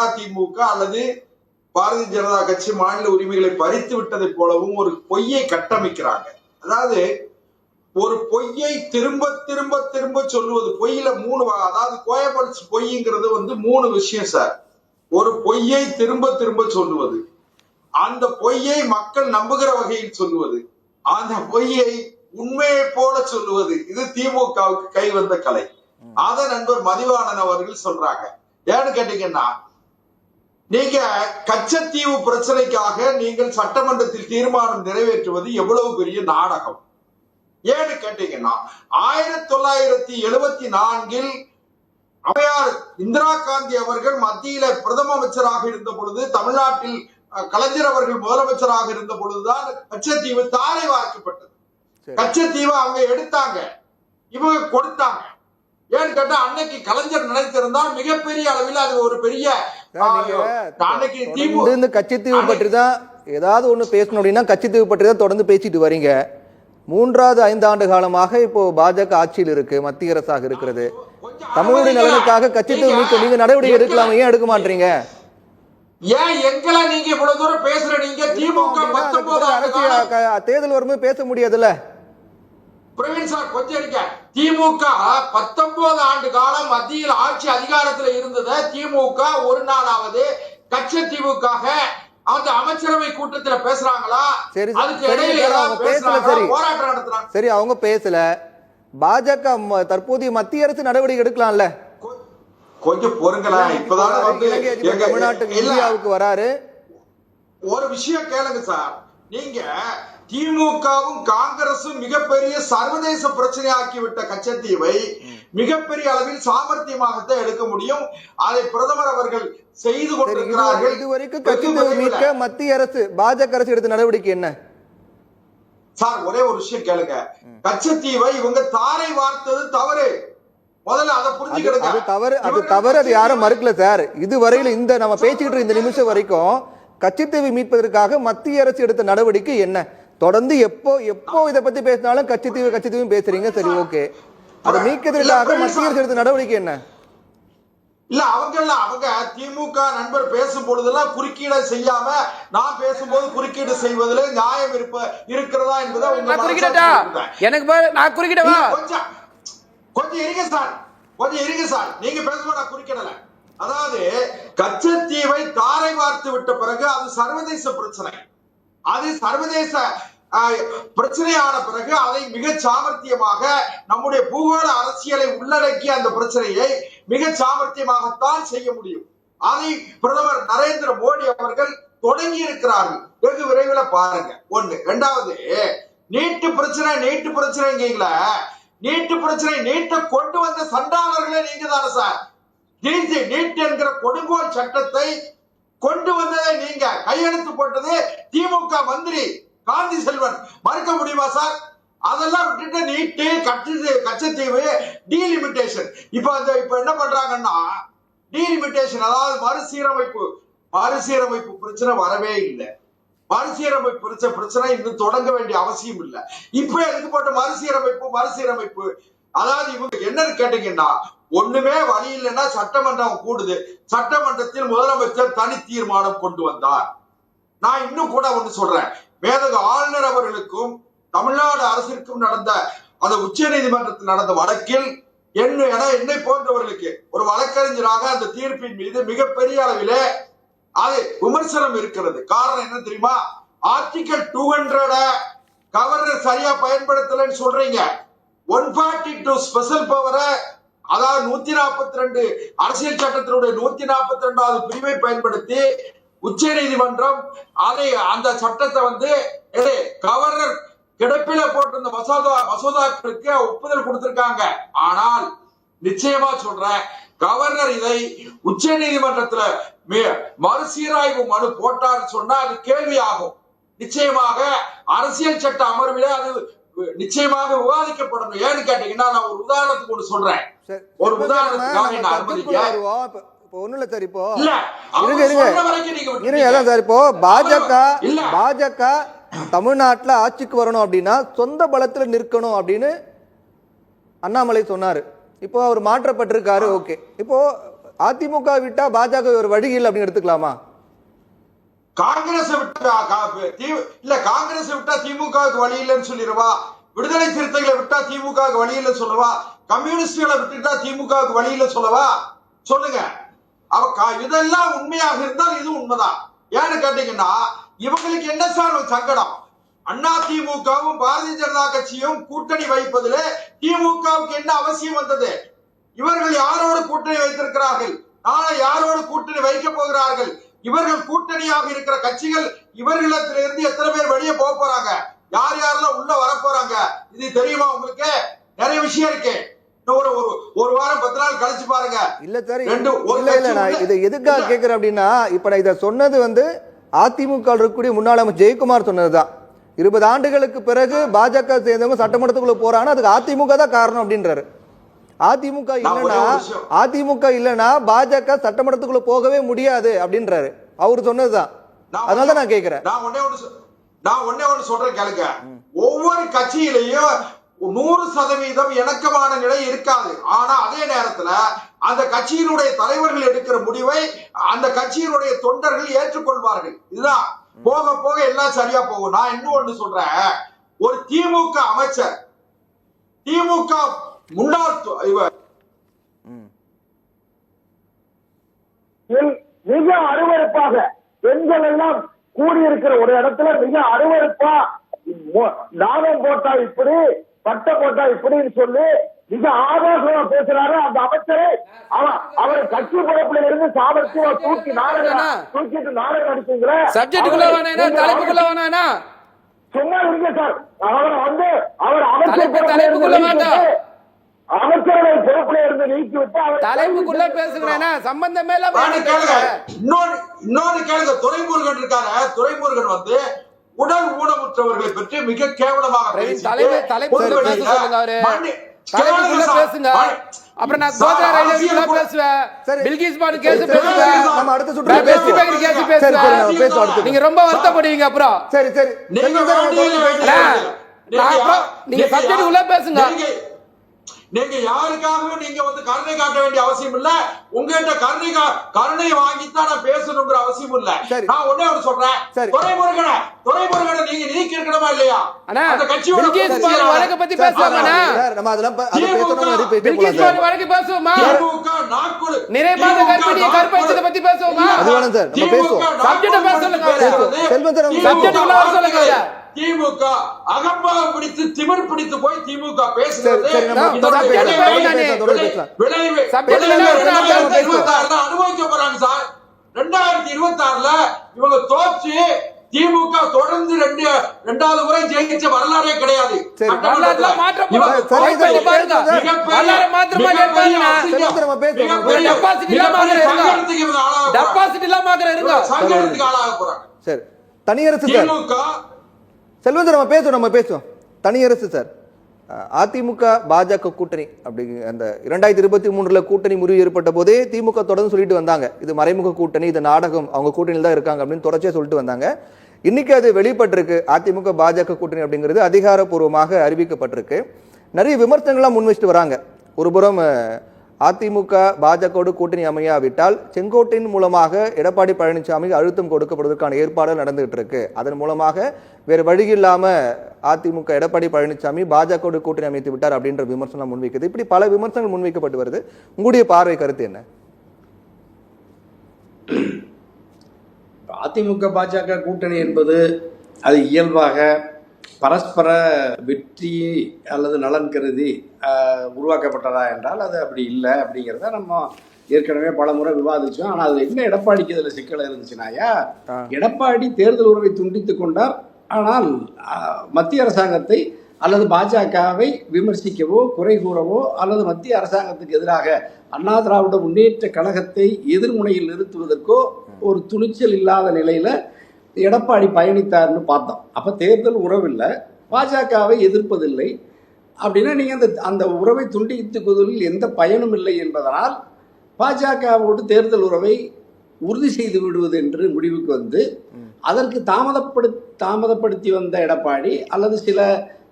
அதிமுக அல்லது பாரதிய ஜனதா கட்சி மாநில உரிமைகளை பறித்து விட்டதை போலவும் ஒரு பொய்யை கட்டமைக்கிறாங்க. அதாவது ஒரு பொய்யை திரும்ப திரும்ப திரும்ப சொல்லுவது, பொய்யில 3, அதாவது கோயபல்ஸ் பொய்ங்கிறது வந்து 3 விஷயம் சார். ஒரு பொய்யை திரும்ப திரும்ப சொல்லுவது, அந்த பொய்யை மக்கள் நம்புகிற வகையில் சொல்லுவது, அந்த பொய்யை உண்மையை போல சொல்லுவது, இது திமுகவுக்கு கை வந்த கலை. அத நண்பர் மதிவாணன் அவர்கள் சொல்றாங்க. ஏன்னு கேட்டீங்கன்னா, நீங்க கச்சத்தீவு பிரச்சனைக்காக நீங்கள் சட்டமன்றத்தில் தீர்மானம் நிறைவேற்றுவது எவ்வளவு பெரிய நாடகம். ஏன்னு கேட்டீங்கன்னா 1974 அம்மையார் இந்திரா காந்தி அவர்கள் மத்தியில பிரதம அமைச்சராக இருந்த பொழுது, தமிழ்நாட்டில் கலைஞர் அவர்கள் முதலமைச்சராக இருந்த பொழுதுதான் கச்சத்தீவு தாரை வார்க்கப்பட்டது. கச்சத்தீவை அவங்க எடுத்தாங்க, இவங்க கொடுத்தாங்க. ஏன்னு கேட்டா அன்னைக்கு கலைஞர் நினைத்திருந்தால் மிகப்பெரிய அளவில் அது ஒரு பெரிய கச்சத்தீவு பற்றி தான் ஏதாவது ஒண்ணு பேசணும் அப்படின்னா கச்சத்தீவு பற்றி தான் தொடர்ந்து பேசிட்டு வரீங்க. 3வது 5 ஆண்டு காலமாக இப்போ பாஜக ஆட்சியில் இருக்கு, மத்திய அரசாக இருக்கிறது. தமிழுடைய நலனுக்காக கச்சத்தீவு மீட்க நீங்க நடவடிக்கை எடுக்கலாம், ஏன் எடுக்க மாட்டீங்க? ஏன் எங்களை நீங்க இவ்வளவு தூரம் பேசுறீங்க? திமுக 19 தேர்தல் வரும்போது பேச முடியாதுல்ல பிரவீன் சார், கொஞ்சம் இருக்க. திமுக 19 ஆண்டு காலம் மத்தியில் ஆட்சி அதிகாரத்தில் இருந்தது. திமுக ஒரு நாளாவது கச்சத்தீவுக்காக அந்த அமைச்சரவை கூட்டத்தில் பேசுறாங்களா? போராட்டம் நடத்துறாங்க. சரி, அவங்க பேசல. பாஜக தற்போதைய மத்திய அரசு நடவடிக்கை எடுக்கலாம்ல? கொஞ்சம் பொறுங்களேன். இப்பதான் வந்து தமிழ்நாட்டுக்கு இந்தியாவுக்கு வராரு. ஒரு விஷயம் கேளுங்க சார், நீங்க திமுகவும் காங்கிரசும் மிகப்பெரிய சர்வதேச பிரச்சனையாக்கிவிட்ட கச்சத்தீவை மிகப்பெரிய அளவில் சாமர்த்தியமாகத்தான் எடுக்க முடியும். அதை பிரதமர் அவர்கள் செய்து கொண்டிருக்கிறார்கள். இதுவரைக்கும் கச்சத்தீவை மீட்க மத்திய அரசு, பாஜக அரசு எடுத்த நடவடிக்கை என்ன சார்? ஒரே ஒரு விஷயம் கேளுங்க, கச்சத்தீவை இவங்க தாரை வார்த்தது தவறு. முதல்ல அதை புரிஞ்சுக்கிடுங்க. அது தவறு, அது யாரும் மறுக்கல சார். இதுவரையில இந்த நம்ம பேசிக்கிட்டு இந்த நிமிஷம் வரைக்கும் கச்சத்தீவை மீட்பதற்காக மத்திய அரசு எடுத்த நடவடிக்கை என்ன? தொடர்ந்து எப்போ இதை பத்தி பேசினாலும் கச்சத்தீவு பேசுறீங்க. சரி, ஓகே, அதை மீட்கிறதுக்காக மத்திய அரசு எடுத்த நடவடிக்கை என்ன? இல்ல அவங்க திமுக நண்பர் பேசும் பொழுதெல்லாம் குறுக்கீடு செய்யாம நான் பேசும்போது குறுக்கீடு செய்வதில் நியாயம் இருக்கிறதா என்பதை உங்க குறுக்கிடட்டா எனக்கு நான் குறுக்கிடவா கொஞ்சம் இருங்க சார் நீங்க பேசும்போது நான் குறுக்கிடல. அதாவது கச்சத்தீவை தாரை வார்த்து விட்ட பிறகு அது சர்வதேச பிரச்சனை. அது சர்வதேச பிரச்சனையான பிறகு அதை மிக சாமர்த்தியமாக நம்முடைய பூகோள அரசியலை உள்ளடக்கிய அந்த பிரச்சனையை மிக சாமர்த்தியமாகத்தான் செய்ய முடியும். அதை பிரதமர் நரேந்திர மோடி அவர்கள் தொடங்கி இருக்கிறார்கள். வெகு விரைவில் பாருங்க. ஒண்ணு. இரண்டாவது, நீட்டு பிரச்சனைங்கள நீட்டு பிரச்சனை நீட்டை கொண்டு வந்த சண்டாளர்களே நீங்க தானே சார். நீட் என்கிற கொடுங்கோல் சட்டத்தை கொண்டு வந்ததை நீங்க, கையெழுத்து போட்டது திமுக மந்திரி காந்தி செல்வன். மறுக்க முடியுமா சார்? அதெல்லாம் விட்டுட்டு நீட்டு கச்சத்தீவு டீலிமிட்டேஷன். இப்ப என்ன பண்றாங்கன்னா டீலிமிட்டேஷன், அதாவது மறுசீரமைப்பு பிரச்சனை வரவே இல்லை. மறுசீரமைப்பு பிரச்சனை இன்னும் தொடங்க வேண்டிய அவசியம் இல்லை. இப்ப எதுக்கு போட்ட மறுசீரமைப்பு? அதாவது இவங்க என்னன்னு கேட்டீங்கன்னா, ஒண்ணுமே வழி இல்லைன்னா சட்டமன்றம் கூடுது. சட்டமன்றத்தில் முதலமைச்சர் தனி தீர்மானம் கொண்டு வந்தார். நான் இன்னும் கூட ஒண்ணு சொல்றேன். மேதகு ஆளுநர் அவர்களுக்கும் தமிழ்நாடு அரசிற்கும் நடந்த அந்த உச்ச நீதிமன்றத்தில் நடந்த வழக்கில் என்னை போன்றவர்களுக்கு ஒரு வழக்கறிஞராக அந்த தீர்ப்பின் மீது மிகப்பெரிய அளவிலே அது விமர்சனம் இருக்கிறது. காரணம் என்ன தெரியுமா? ஆர்டிகல் 200 கவர்னர் சரியா பயன்படுத்தலன்னு சொல்றீங்க. 142 ஸ்பெஷல் பவரை, அதாவது 142 அரசியல் சட்டத்தினுடைய 142வது பிரிவை பயன்படுத்தி உச்ச நீதிமன்றம் அந்த சட்டத்தை கவர்னர் கிடப்பில போட்டிருந்த மசோதாக்களுக்கு ஒப்புதல் கொடுத்திருக்காங்க. ஆனால் நிச்சயமா சொல்றேன், கவர்னர் இதை உச்ச நீதிமன்றத்துல மறுசீராய்வு மனு போட்டார் சொன்னா அது கேள்வி ஆகும். நிச்சயமாக அரசியல் சட்ட அமர்விலே அது நிச்சயமாக விவாதிக்கப்படணும். ஏன்னு கேட்டீங்கன்னா, நான் ஒரு உதாரணத்துக்கு ஒண்ணு சொல்றேன். ஒரு உதாரணத்துக்காக என்ன அனுமதிக்க ஒண்ணு இல்ல சார். இப்போ இருங்க அதான் சார். இப்போ பாஜக தமிழ்நாட்டுல ஆட்சிக்கு வரணும் அப்படின்னா சொந்த பலத்துல நிற்கணும் அப்படின்னு அண்ணாமலை சொன்னாரு. இப்போ அவர் மாற்றப்பட்டிருக்காரு. ஓகே, இப்போ அதிமுக விட்டா பாஜக ஒரு வழி இல்லை அப்படின்னு எடுத்துக்கலாமா? காங்கிரஸ் விட்டா திமுகவுக்கு வழி இல்லைன்னு சொல்லிடுவா? விடுதலை சிறுத்தைகளை விட்டா திமுகவுக்கு வழி இல்லை சொல்லவா? கம்யூனிஸ்டுகளை விட்டுட்டா திமுகவுக்கு வழி இல்லை சொல்லவா? சொல்லுங்க. இதெல்லாம் உண்மையாக இருந்தால் இது உண்மைதான். ஏன்னு கேட்டீங்கன்னா, இவங்களுக்கு என்ன சார் சங்கடம்? அண்ணா திமுகவும் பாரதிய ஜனதா கட்சியும் கூட்டணி வைப்பதிலே திமுகவுக்கு என்ன அவசியம் வந்தது? இவர்கள் யாரோடு கூட்டணி வைத்திருக்கிறார்கள்? நாளை யாரோடு கூட்டணி வைக்க போகிறார்கள்? இவர்கள் கூட்டணியாக இருக்கிற கட்சிகள் இவர்களிடத்திலிருந்து எத்தனை பேர் வெளியே போக போறாங்க? யாரெல்லாம் உள்ள வர போறாங்க? இது தெரியுமா உங்களுக்கு? நிறைய விஷயம் இருக்கு. ஒரு வாரம் 10 நாள் கழிச்சு பாருங்க. இல்ல சார், நான் இதை எதுக்காக கேட்கிறேன் அப்படின்னா, இப்ப நான் இதை சொன்னது அதிமுக இருக்கக்கூடிய முன்னாள் அமைச்சர் ஜெயக்குமார் சொன்னதுதான். 20 ஆண்டுகளுக்கு பிறகு பாஜக சேர்ந்தவங்க சட்டமன்றத்துக்குள்ள போறாங்கன்னா அதுக்கு அதிமுக தான் காரணம் அப்படின்றாரு. அதிமுக இல்லைன்னா பாஜக சட்டமன்றத்துக்குள்ள போகவே முடியாது அப்படின்றாரு. அவரு சொன்னதுதான். அதனால நான் கேட்கிறேன். நான் ஒன்னே ஒண்ணு சொல்றேன் கேளுங்க. ஒவ்வொரு கட்சியிலையும் 100% இணக்கமான நிலை இருக்காது. ஆனா அதே நேரத்துல அந்த கட்சியினுடைய தலைவர்கள் எடுக்கிற முடிவை அந்த கட்சியினுடைய தொண்டர்கள் ஏற்றுக்கொள்வார்கள். இதுதான் போக போக எல்லாம் சரியா போகும். நான் இன்னும் ஒண்ணு சொல்றேன். ஒரு திமுக அமைச்சர், திமுக முன்னாள் மிக அருவருப்பாக பெண்கள் எல்லாம் கூடியிருக்கிற ஒரு இடத்துல மிக அருவருப்பா நாமம் போட்டா இப்படி, பட்ட போட்டா இப்படின்னு சொல்லி மிக ஆபாசமா பேசுறாரு அந்த அமைச்சரை. அவர் கட்சி பொறுப்புல இருந்து சாமர்த்தியமா தூக்கிட்டு நாடகம் நடிச்சுங்களே. சும்மா இருங்க சார். அவர் அமைச்சர் அமைச்சரவை பொறுப்புல இருந்து நீக்கி விட்டு அவர் தலைப்புக்குள்ள பேசுகிறேன். சம்பந்தமே இன்னொரு கேளுங்க. துரைமுருகன் இருக்காரு. துரைமுருகன் உடல் ஊனமுற்றவர்களை பற்றி மிக கேவலமாக பேசுங்க. அப்புறம் நான் கோத்ரா ரயில்வே பேசுவேன், பில்கிஸ் பானு கேஸ் பேசுவேன், நம்ம அடுத்த சுற்று பேசுவோம். கேஸ் பேசுவேன். நீங்க ரொம்ப வருத்தப்படுவீங்க. அப்புறம் சரி சரி நீங்க சப்ஜெக்ட் உள்ள பேசுங்க. நீங்க யாருக்காகவும் நீங்க வந்து கருணை காட்ட வேண்டிய அவசியம் இல்ல. உங்ககிட்ட கருணை வாங்கித்தான் நான் பேசணுங்கிற அவசியம் இல்ல. நான் ஒண்ணே ஒண்ணு சொல்றேன், துரைமுருகனை நீங்க நீக்கி இருக்கணுமா இல்லையா? அந்த கட்சியோட வழக்கு பத்தி பேசுவாங்க. நம்ம அதெல்லாம் பேசுவோம். வழக்கு பேசுவோமா? நாக்குழு நிறைவாத கற்பழிச்சதை பத்தி பேசுவோமா? அது வேணும் சார், நம்ம பேசுவோம். சப்ஜெக்ட் பேச சொல்லுங்க. செல்வன் சார், சப்ஜெக்ட் உள்ள வர சொல்லுங்க. திமுக அகம்பாவம் பிடித்து திமிர் பிடித்து போய் திமுக பேசுறது அனுபவிக்க போறாங்க சார். 2026ல இவங்க தோற்று திமுக தொடர்ந்து இரண்டாவது முறை ஜெயிச்ச வரலாறே கிடையாது. தனியரசு சார், செல்வன் சார், நம்ம பேசுவோம். தனியரசு சார், அதிமுக பாஜக கூட்டணி அப்படி அந்த 2023 கூட்டணி முறிவு ஏற்பட்ட போதே திமுக தொடர்ந்து சொல்லிட்டு வந்தாங்க, இது மறைமுக கூட்டணி, இது நாடகம், அவங்க கூட்டணியில் தான் இருக்காங்க அப்படின்னு தொடர்ச்சியா சொல்லிட்டு வந்தாங்க. இன்னைக்கு அது வெளிப்பட்டிருக்கு. அதிமுக பாஜக கூட்டணி அப்படிங்கிறது அதிகாரப்பூர்வமாக அறிவிக்கப்பட்டிருக்கு. நிறைய விமர்சனங்கள்லாம் முன் வச்சுட்டு வராங்க. ஒருபுறம் அதிமுக பாஜகவோடு கூட்டணி அமையாவிட்டால் செங்கோட்டையின் மூலமாக எடப்பாடி பழனிசாமி அழுத்தம் கொடுக்கப்படுவதற்கான ஏற்பாடுகள் நடந்துகிட்டு இருக்கு. அதன் மூலமாக வேறு வழி இல்லாம அதிமுக எடப்பாடி பழனிசாமி பாஜகவோடு கூட்டணி அமைத்து விட்டார் அப்படின்ற விமர்சனம் முன்வைக்குது. இப்படி பல விமர்சனங்கள் முன்வைக்கப்பட்டு வருது. உங்களுடைய பார்வை கருத்து என்ன? அதிமுக பாஜக கூட்டணி என்பது அது இயல்பாக பரஸ்பர வெற்றி அல்லது நலன் கருதி உருவாக்கப்பட்டதா என்றால் அது அப்படி இல்லை அப்படிங்கிறத நம்ம ஏற்கனவே பல முறை விவாதிச்சோம். ஆனால் அதில் என்ன எடப்பாடிக்கு இதில் சிக்கல் இருந்துச்சுனாயா, எடப்பாடி தேர்தல் உறவை துண்டித்து கொண்டார். ஆனால் மத்திய அரசாங்கத்தை அல்லது பாஜகவை விமர்சிக்கவோ குறை கூறவோ அல்லது மத்திய அரசாங்கத்துக்கு எதிராக அண்ணா திராவிட முன்னேற்ற கழகத்தை எதிர்முனையில் நிறுத்துவதற்கோ ஒரு துணிச்சல் இல்லாத நிலையில எடப்பாடி பயணித்தார்னு பார்த்தோம். அப்போ தேர்தல் உறவு இல்லை, பாஜகவை எதிர்ப்பதில்லை அப்படின்னா நீங்கள் அந்த உறவை துண்டித்துக்குவதில் எந்த பயனும் இல்லை என்பதனால் பாஜகவோடு தேர்தல் உறவை உறுதி செய்து விடுவது என்று முடிவுக்கு வந்து அதற்கு தாமதப்படுத்தி வந்த எடப்பாடி அல்லது சில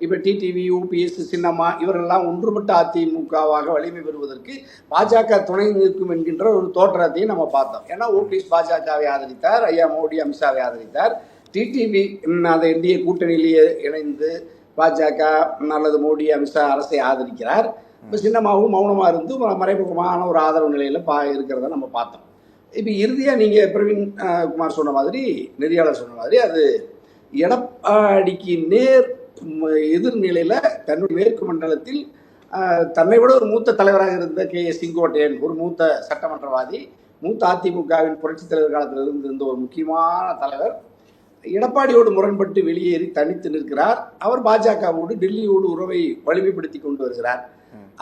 இப்போ டிடிவி, யூபிஎஸ், சின்னம்மா இவரெல்லாம் ஒன்றுபட்ட அதிமுகவாக வலிமை பெறுவதற்கு பாஜக துணை நிற்கும் என்கின்ற ஒரு தோற்றத்தையும் நம்ம பார்த்தோம். ஏன்னா ஓபிஎஸ் பாஜகவை ஆதரித்தார், ஐயா மோடி அமித்ஷாவை ஆதரித்தார். டிடிவி அந்த என்டிஏ கூட்டணியிலேயே இணைந்து பாஜக அல்லது மோடி அமித்ஷா அரசை ஆதரிக்கிறார். இப்போ சின்னம்மாவும் மௌனமாக இருந்து மறைமுகமான ஒரு ஆதரவு நிலையில் இருக்கிறத நம்ம பார்த்தோம். இப்போ இறுதியாக நீங்கள் பிரவீன் குமார் சொன்ன மாதிரி, நெறியாளர் சொன்ன மாதிரி, அது எடப்பாடிக்கு நேர் எதிர்நிலையில் தன்னுடைய மேற்கு மண்டலத்தில் தன்னை விட ஒரு மூத்த தலைவராக இருந்த KS செங்கோட்டையன், ஒரு மூத்த சட்டமன்றவாதி, மூத்த அதிமுகவின் புரட்சித் தலைவர் காலத்தில் இருந்த ஒரு முக்கியமான தலைவர் எடப்பாடியோடு முரண்பட்டு வெளியேறி தனித்து நிற்கிறார். அவர் பாஜகவோடு டெல்லியோடு உறவை வலிமைப்படுத்தி கொண்டு வருகிறார்.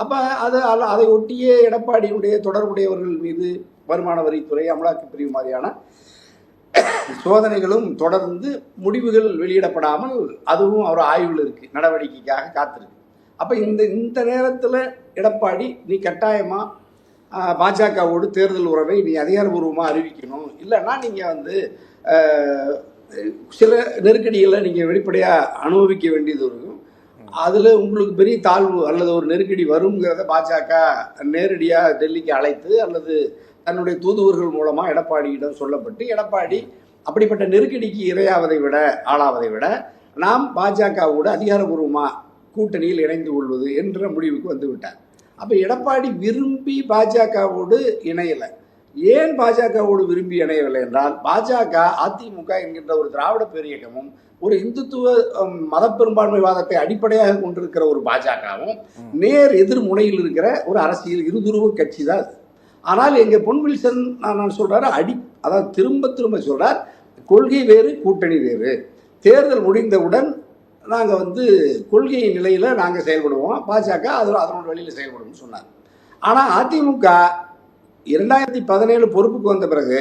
அப்போ அதை ஒட்டியே எடப்பாடியுடைய தொடர்புடையவர்கள் மீது வருமான வரித்துறை, அமலாக்க பிரிவு மாதிரியான சோதனைகளும் தொடர்ந்து முடிவுகள் வெளியிடப்படாமல் அதுவும் அவர் ஆய்வில் இருக்கு, நடவடிக்கைக்காக காத்திருக்கு. அப்போ இந்த நேரத்தில் எடப்பாடி நீ கட்டாயமாக பாஜகவோடு தேர்தல் உறவை நீ அதிகாரபூர்வமாக அறிவிக்கணும், இல்லைன்னா நீங்கள் சில நெருக்கடிகளை நீங்கள் வெளிப்படையாக அனுபவிக்க வேண்டியது இருக்கும். அதில் உங்களுக்கு பெரிய தாழ்வு அல்லது ஒரு நெருக்கடி வருங்கிறத பாஜக நேரடியாக டெல்லிக்கு அழைத்து அல்லது தன்னுடைய தூதுவர்கள் மூலமாக எடப்பாடியிடம் சொல்லப்பட்டு எடப்பாடி அப்படிப்பட்ட நெருக்கடிக்கு ஆளாவதை விட நாம் பாஜகவோடு அதிகாரபூர்வமாக கூட்டணியில் இணைந்து கொள்வது என்ற முடிவுக்கு வந்து விட்டார். அப்போ எடப்பாடி விரும்பி பாஜகவோடு இணையலை. ஏன் பாஜகவோடு விரும்பி இணையவில்லை என்றால், பாஜக அதிமுக என்கின்ற ஒரு திராவிட பேரியக்கமும் ஒரு இந்துத்துவ மத பெரும்பான்மைவாதத்தை அடிப்படையாக கொண்டிருக்கிற ஒரு பாஜகவும் நேர் எதிர் முனையில் இருக்கிற ஒரு அரசியல் இருதுருவ கட்சி தான் அது. ஆனால் எங்க பொன்வில்சன் நான் சொல்றாரு, அதாவது திரும்ப சொல்றார், கொள்கை வேறு கூட்டணி வேறு, தேர்தல் முடிந்தவுடன் நாங்கள் கொள்கை நிலையில நாங்கள் செயல்படுவோம், பாஜக அதனோட வழியில் செயல்படும் சொன்னார். ஆனால் அதிமுக 2017 பொறுப்புக்கு வந்த பிறகு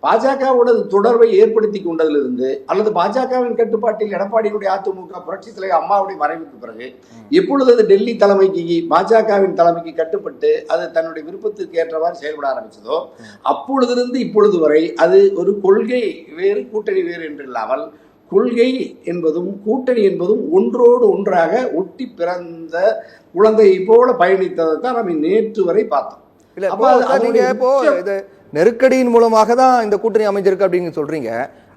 பாஜகவோட தொடர்பை ஏற்படுத்தி கொண்டதிலிருந்து அல்லது பாஜகவின் கட்டுப்பாட்டில் எடப்பாடியுடைய அதிமுக புரட்சித் தலைவர் அம்மாவுடைய மறைவுக்கு பிறகு எப்பொழுது அது டெல்லி தலைமைக்கு பாஜகவின் தலைமைக்கு கட்டுப்பட்டு அது தன்னுடைய விருப்பத்திற்கு ஏற்றவாறு செயல்பட ஆரம்பித்ததோ அப்பொழுதிலிருந்து இப்பொழுது வரை அது ஒரு கொள்கை வேறு கூட்டணி வேறு என்று இல்லாமல் கொள்கை என்பதும் கூட்டணி என்பதும் ஒன்றோடு ஒன்றாக ஒட்டி பிறந்த குழந்தையை போல பயணித்ததை தான் நம்ம நேற்று வரை பார்த்தோம். இல்ல நீங்க இப்போ இது நெருக்கடியின் மூலமாக தான் இந்த கூட்டணி அமைஞ்சிருக்கு அப்படின்னு சொல்றீங்க.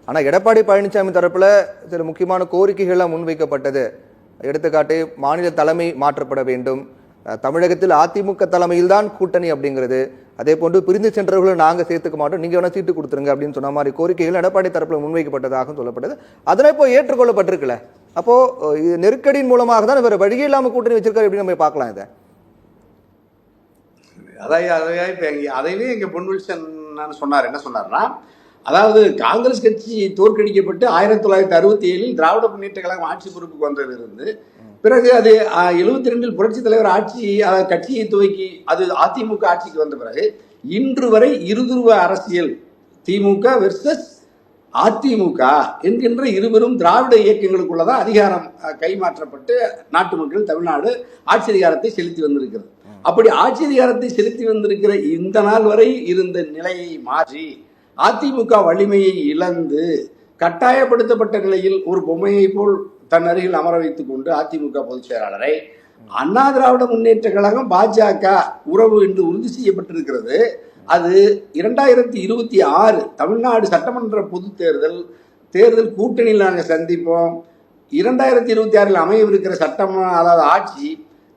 ஆனா எடப்பாடி பழனிசாமி தரப்புல சில முக்கியமான கோரிக்கைகள்லாம் முன்வைக்கப்பட்டது. எடுத்துக்காட்டு மாநில தலைமை மாற்றப்பட வேண்டும், தமிழகத்தில் அதிமுக தலைமையில் தான் கூட்டணி அப்படிங்கிறது, அதே போன்று பிரிந்து சென்றவர்களை நாங்க சேர்த்துக்க மாட்டோம், நீங்க வேணா சீட்டு கொடுத்துருங்க அப்படின்னு சொன்ன மாதிரி கோரிக்கைகள் எடப்பாடி தரப்புல முன்வைக்கப்பட்டதாக சொல்லப்பட்டது. அதனை இப்போ ஏற்றுக்கொள்ளப்பட்டிருக்கல. அப்போ இது நெருக்கடியின் மூலமாக தான் வேற வழியே இல்லாம கூட்டணி வச்சிருக்காரு அப்படின்னு நம்ம பார்க்கலாம். இதை அதையே எங்க பொன்வில்சன் சொன்னார். என்ன சொன்னார்னா, அதாவது காங்கிரஸ் கட்சி தோற்கடிக்கப்பட்டு 1967 திராவிட முன்னேற்ற கழகம் ஆட்சி பொறுப்புக்கு வந்ததிலிருந்து பிறகு அது 72 புரட்சி தலைவர் ஆட்சி கட்சியை துவக்கி அது அதிமுக ஆட்சிக்கு வந்த பிறகு இன்று வரை இருதுருவ அரசியல், திமுக வெர்சஸ் அதிமுக என்கின்ற இருவரும் திராவிட இயக்கங்களுக்குள்ளதான் அதிகாரம் கைமாற்றப்பட்டு நாட்டு மக்கள் தமிழ்நாடு ஆட்சி அதிகாரத்தை செலுத்தி வந்திருக்கிறது. அப்படி ஆட்சி அதிகாரத்தை செலுத்தி வந்திருக்கிற இந்த நாள் வரை இருந்த நிலையை மாற்றி அதிமுக வலிமையை இழந்து கட்டாயப்படுத்தப்பட்ட நிலையில் ஒரு பொம்மையை போல் தன் அருகில் அமர வைத்துக் கொண்டு அதிமுக பொதுச் செயலாளரை அண்ணா திராவிட முன்னேற்ற கழகம் பாஜக உறவு என்று உறுதி செய்யப்பட்டிருக்கிறது. அது 2026 தமிழ்நாடு சட்டமன்ற பொது தேர்தல் கூட்டணியில் நாங்கள் சந்திப்போம். 2026 அமையவிருக்கிற அதாவது ஆட்சி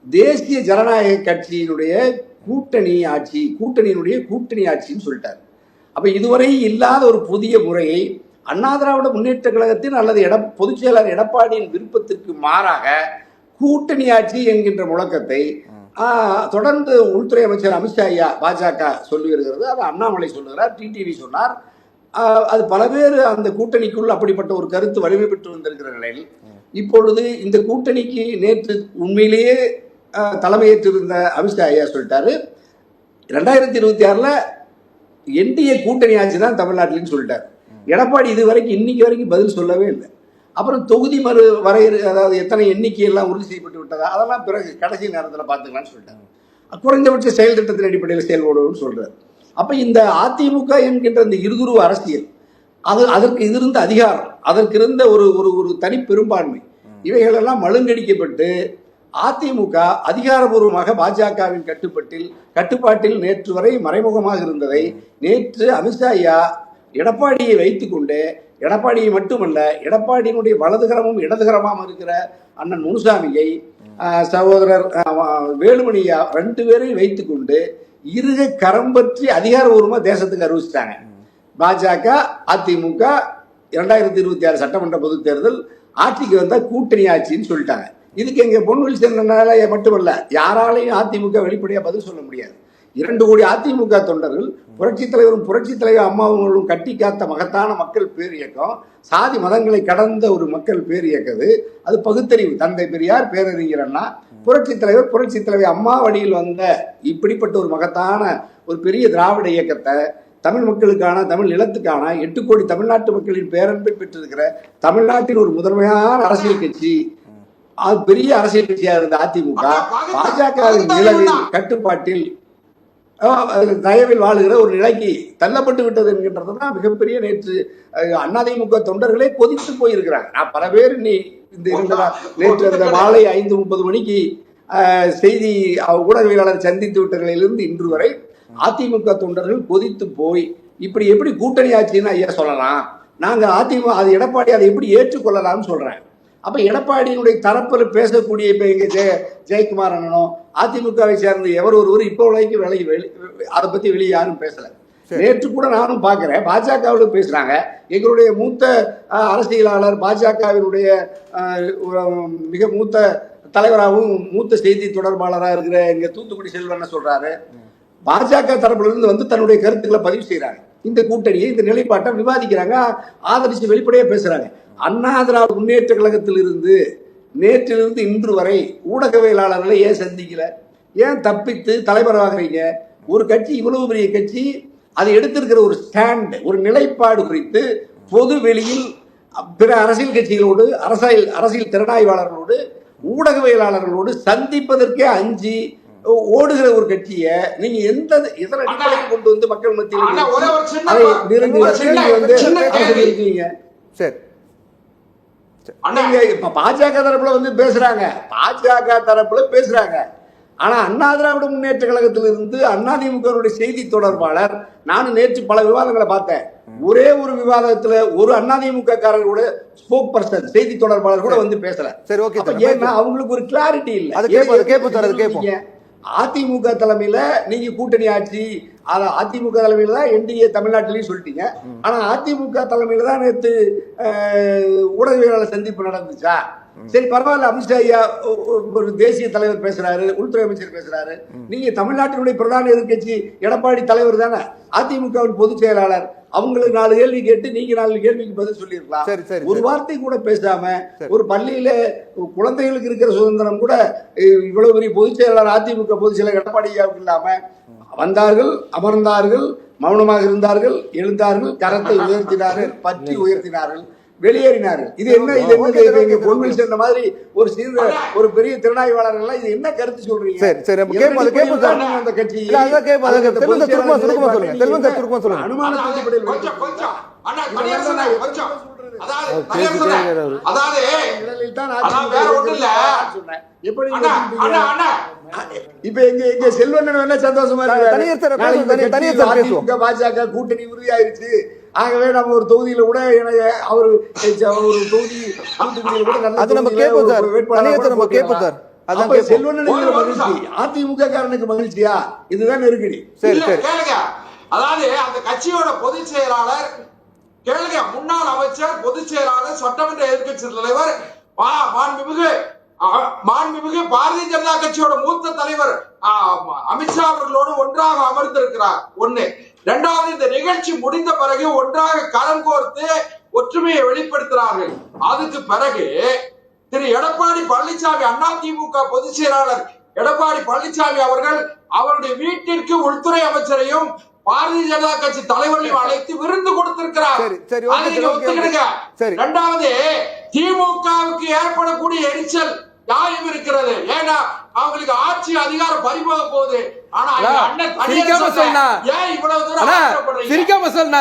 தேசிய ஜனநாயக கட்சியினுடைய கூட்டணி ஆட்சின்னு சொல்லிட்டார். அப்ப இதுவரை இல்லாத ஒரு புதிய முறையை அண்ணா திராவிட முன்னேற்ற கழகத்தின் அல்லது பொதுச் செயலாளர் எடப்பாடியின் விருப்பத்திற்கு மாறாக கூட்டணி ஆட்சி என்கின்ற முழக்கத்தை தொடர்ந்து உள்துறை அமைச்சர் அமித்ஷா ஐயா பாஜக சொல்லி வருகிறது. அது அண்ணாமலை சொல்லுகிறார், டிடிவி சொன்னார். அது பல பேர் அந்த கூட்டணிக்குள் அப்படிப்பட்ட ஒரு கருத்து வலிமை பெற்று வந்திருக்கிற நிலையில் இப்பொழுது இந்த கூட்டணிக்கு நேற்று உண்மையிலேயே தலைமையேற்றிருந்த அமித்ஷா ஐயா சொல்லிட்டாரு, 2026 என்டிஏ கூட்டணி ஆட்சி தான் தமிழ்நாட்டில்னு சொல்லிட்டார். எடப்பாடி இது வரைக்கும் இன்னைக்கு வரைக்கும் பதில் சொல்லவே இல்லை. அப்புறம் தொகுதி வரையறு, அதாவது எத்தனை எண்ணிக்கையெல்லாம் உறுதி செய்யப்பட்டு விட்டதா அதெல்லாம் பிறகு கடைசி நேரத்தில் பார்த்துக்கலாம்னு சொல்லிட்டாங்க. குறைந்தபட்ச செயல் திட்டத்தின் அடிப்படையில் செயல்படுவோம்னு சொல்றாரு. அப்ப இந்த அதிமுக என்கின்ற இந்த இருதுருவ அரசியல், அதற்கு இருந்த அதிகாரம், அதற்கு இருந்த ஒரு தனி பெரும்பான்மை, இவைகளெல்லாம் மழுங்கடிக்கப்பட்டு அதிமுக அதிகாரபூர்வமாக பாஜகவின் கட்டுப்பாட்டில் நேற்று வரை மறைமுகமாக இருந்ததை நேற்று அமித்ஷா ஐயா எடப்பாடியை வைத்துக்கொண்டு, எடப்பாடியை மட்டுமல்ல எடப்பாடியினுடைய வலதுகரமும் இடதுகரமாக இருக்கிற அண்ணன் முனுசாமியை, சகோதரர் வேலுமணியா 2 பேரையும் வைத்துக்கொண்டு இருக கரம் பற்றி அதிகாரபூர்வமாக தேசத்துக்கு அறிவிச்சிட்டாங்க. பாஜக அதிமுக 2026 சட்டமன்ற பொது தேர்தல் ஆட்சிக்கு வந்தா கூட்டணி ஆட்சின்னு சொல்லிட்டாங்க. இதுக்கு எங்க பொன்வில்சன் மட்டுமல்ல யாராலையும் அதிமுக வெளிப்படையா பதில் சொல்ல முடியாது. 2 கோடி அதிமுக தொண்டர்கள் புரட்சித் தலைவர் அம்மாவும் கட்டி காத்த மகத்தான மக்கள் பேர் இயக்கம், சாதி மதங்களை கடந்த ஒரு மக்கள் பேர் இயக்கது. அது பகுத்தறிவு, தந்தை பெரியார், பேரறிஞர் அண்ணா, புரட்சித் தலைவர் அம்மா வழியில் வந்த இப்படிப்பட்ட ஒரு மகத்தான ஒரு பெரிய திராவிட இயக்கத்தை தமிழ் மக்களுக்கான, தமிழ் நிலத்துக்கான 8 கோடி தமிழ்நாட்டு மக்களின் பேரன்பை பெற்றிருக்கிற தமிழ்நாட்டின் ஒரு முதன்மையான அரசியல் கட்சி, அது பெரிய அரசியல் கட்சியா இருந்த அதிமுக பாஜகவின் நிலவில் கட்டுப்பாட்டில் தயவில் வாழுகிற ஒரு நிலைக்கு தள்ளப்பட்டு விட்டது என்கின்றதுதான் மிகப்பெரிய நேற்று அதிமுக தொண்டர்களே கொதித்து போயிருக்கிறாங்க. நான் பல பேர் நேற்று அந்த மாலை 5:30 மணிக்கு செய்தி ஊடகவியலாளர் சந்தித்து விட்டதிலிருந்து இன்று வரை அதிமுக தொண்டர்கள் கொதித்து போய் இப்படி எப்படி கூட்டணி ஆட்சின்னு ஐயா சொல்லலாம், நாங்க அதிமுக அது எடப்பாடி அதை எப்படி ஏற்றுக்கொள்ளலாம்னு சொல்றேன். அப்ப எடப்பாடியினுடைய தரப்பில் பேசக்கூடிய இப்ப எங்க ஜெயக்குமார் அண்ணனும் அதிமுகவை சேர்ந்த எவர் ஒருவர் இப்போ வரைக்கும் அதை பத்தி வெளியே யாரும் பேசல. நேற்று கூட நானும் பாக்குறேன், பாஜகவிலும் பேசுறாங்க. எங்களுடைய மூத்த அரசியலாளர், பாஜகவினுடைய மிக மூத்த தலைவராகவும் மூத்த செய்தி தொடர்பாளராக இருக்கிற எங்க தூத்துக்குடி செல்வன் சொல்றாரு, பாஜக தரப்புல இருந்து தன்னுடைய கருத்துக்களை பதிவு செய்யறாங்க, இந்த கூட்டணியை, இந்த நிலைப்பாட்டை விவாதிக்கிறாங்க, ஆதரிச்சு வெளிப்படையா பேசுறாங்க. அண்ணா திராவிட முன்னேற்ற கழகத்திலிருந்து நேற்றிலிருந்து இன்று வரை ஊடகவியலாளர்களை ஏன் சந்திக்கல, ஏன் தப்பித்து தலைவராகிறீங்க? ஒரு கட்சி, இவ்வளவு பெரிய கட்சி, அது எடுத்திருக்கிற ஒரு ஸ்டாண்ட், ஒரு நிலைப்பாடு குறித்து பொது வெளியில் பிற அரசியல் கட்சிகளோடு, அரசியல் திறனாய்வாளர்களோடு, ஊடகவியலாளர்களோடு சந்திப்பதற்கே அஞ்சி ஓடுகிற ஒரு கட்சியை நீங்க எதன் அடிப்படையில் கொண்டு வந்து மக்கள் மத்தியில் சரி நீங்க இப்ப பாஜக தரப்புல வந்து பேசுறாங்க, பாஜக தரப்புல பேசுறாங்க. ஆனா அண்ணா திராவிட முன்னேற்ற கழகத்திலிருந்து அதிமுகவுடைய செய்தி தொடர்பாளர், நானும் நேற்று பல விவாதங்களை பார்த்தேன், ஒரே ஒரு விவாதத்துல ஒரு அதிமுக காரர்களோட ஸ்போக் பர்சன் செய்தி தொடர்பாளர் கூட வந்து பேசல. சரி, ஓகே. ஏன்னா அவங்களுக்கு ஒரு கிளாரிட்டி இல்ல. அதிமுக தலைமையில நீங்க கூட்டணி ஆட்சி, அதிமுக தலைமையில தான் என்டிஏ தமிழ்நாட்டிலையும் சொல்லிட்டீங்க. ஆனா அதிமுக தலைமையில தான் நேற்று ஊடகவியலாளர் சந்திப்பு நடந்துச்சா? சரி, பரவாயில்ல, அமித்ஷா ஐயா ஒரு தேசிய தலைவர் பேசுறாரு, உள்துறை அமைச்சர் பேசுறாரு. நீங்க தமிழ்நாட்டினுடைய பிரதான எதிர்கட்சி எடப்பாடி தலைவர் தானே, அதிமுகவின் பொதுச் செயலாளர். அவங்களுக்கு 4 கேள்வி கேட்டு நீங்க 4 கேள்விக்கு பதில் சொல்லிருக்கலாம். ஒரு வார்த்தை கூட பேசாம, ஒரு பள்ளியில குழந்தைகளுக்கு இருக்கிற சுதந்திரம் கூட இவ்வளவு பெரிய பொதுச் செயலாளர் அதிமுக பொதுச் செயலாளர் எடப்பாடி ஐயாவுக்கு இல்லாம வந்தார்கள், அமர்ந்தார்கள், மௌனமாக இருந்தார்கள், எழுந்தார்கள், கரத்தை உயர்த்தினார்கள், பற்றி உயர்த்தினார்கள், வெளியேறினார்கள். இது என்ன? இது என்ன? பொன்வில் சேர்ந்த மாதிரி ஒரு சிறு ஒரு பெரிய திறனாய்வாளர்கள் எல்லாம் இது என்ன கருத்து சொல்றீங்க? அந்த கட்சி அனுமானத்தின் இப்ப எங்க செல்வண்ணன் என்ன சந்தோஷமா இருக்கு, பாஜக கூட்டணி உறுதியாயிருச்சு, ஆகவே நம்ம ஒரு தொகுதியில கூட அவர் ஒரு தொகுதி செல்வண்ணனுக்கு மகிழ்ச்சி, அதிமுக காரனுக்கு மகிழ்ச்சியா? இதுதான் நெருக்கடி. அதாவது அந்த கட்சியோட பொதுச் செயலாளர் கேளுங்க, முன்னாள் அமைச்சர், பொதுச் செயலாளர், சட்டமன்ற எதிர்க்கட்சி தலைவர், மாண்புமிகு பாரதிய ஜனதா கட்சியோட மூத்த தலைவர் அமித்ஷா அவர்களோடு ஒன்றாக அமர்ந்திருக்கிறார். ஒண்ணு. இரண்டாவது, இந்த நிகழ்ச்சி முடிந்த பிறகு ஒன்றாக கரம் கோர்த்து ஒற்றுமையை வெளிப்படுத்தினார்கள். அதுக்கு பிறகு திரு எடப்பாடி பழனிசாமி, அதிமுக பொதுச் செயலாளர் எடப்பாடி பழனிசாமி அவர்கள் அவருடைய வீட்டிற்கு உள்துறை அமைச்சரையும் பாரதிய ஜனதா கட்சி தலைவர்களையும் அழைத்து விருந்து கொடுத்திருக்கிறார். இரண்டாவது, திமுகவுக்கு ஏற்படக்கூடிய எரிச்சல் நியாயம் இருக்கிறது. ஏன்னா அவங்களுக்கு ஆட்சி அதிகாரம் பறிபோக போகுது. ஆனா அண்ணன் ஏன் இவ்வளவு தூரம் சிரிக்காம சொன்னா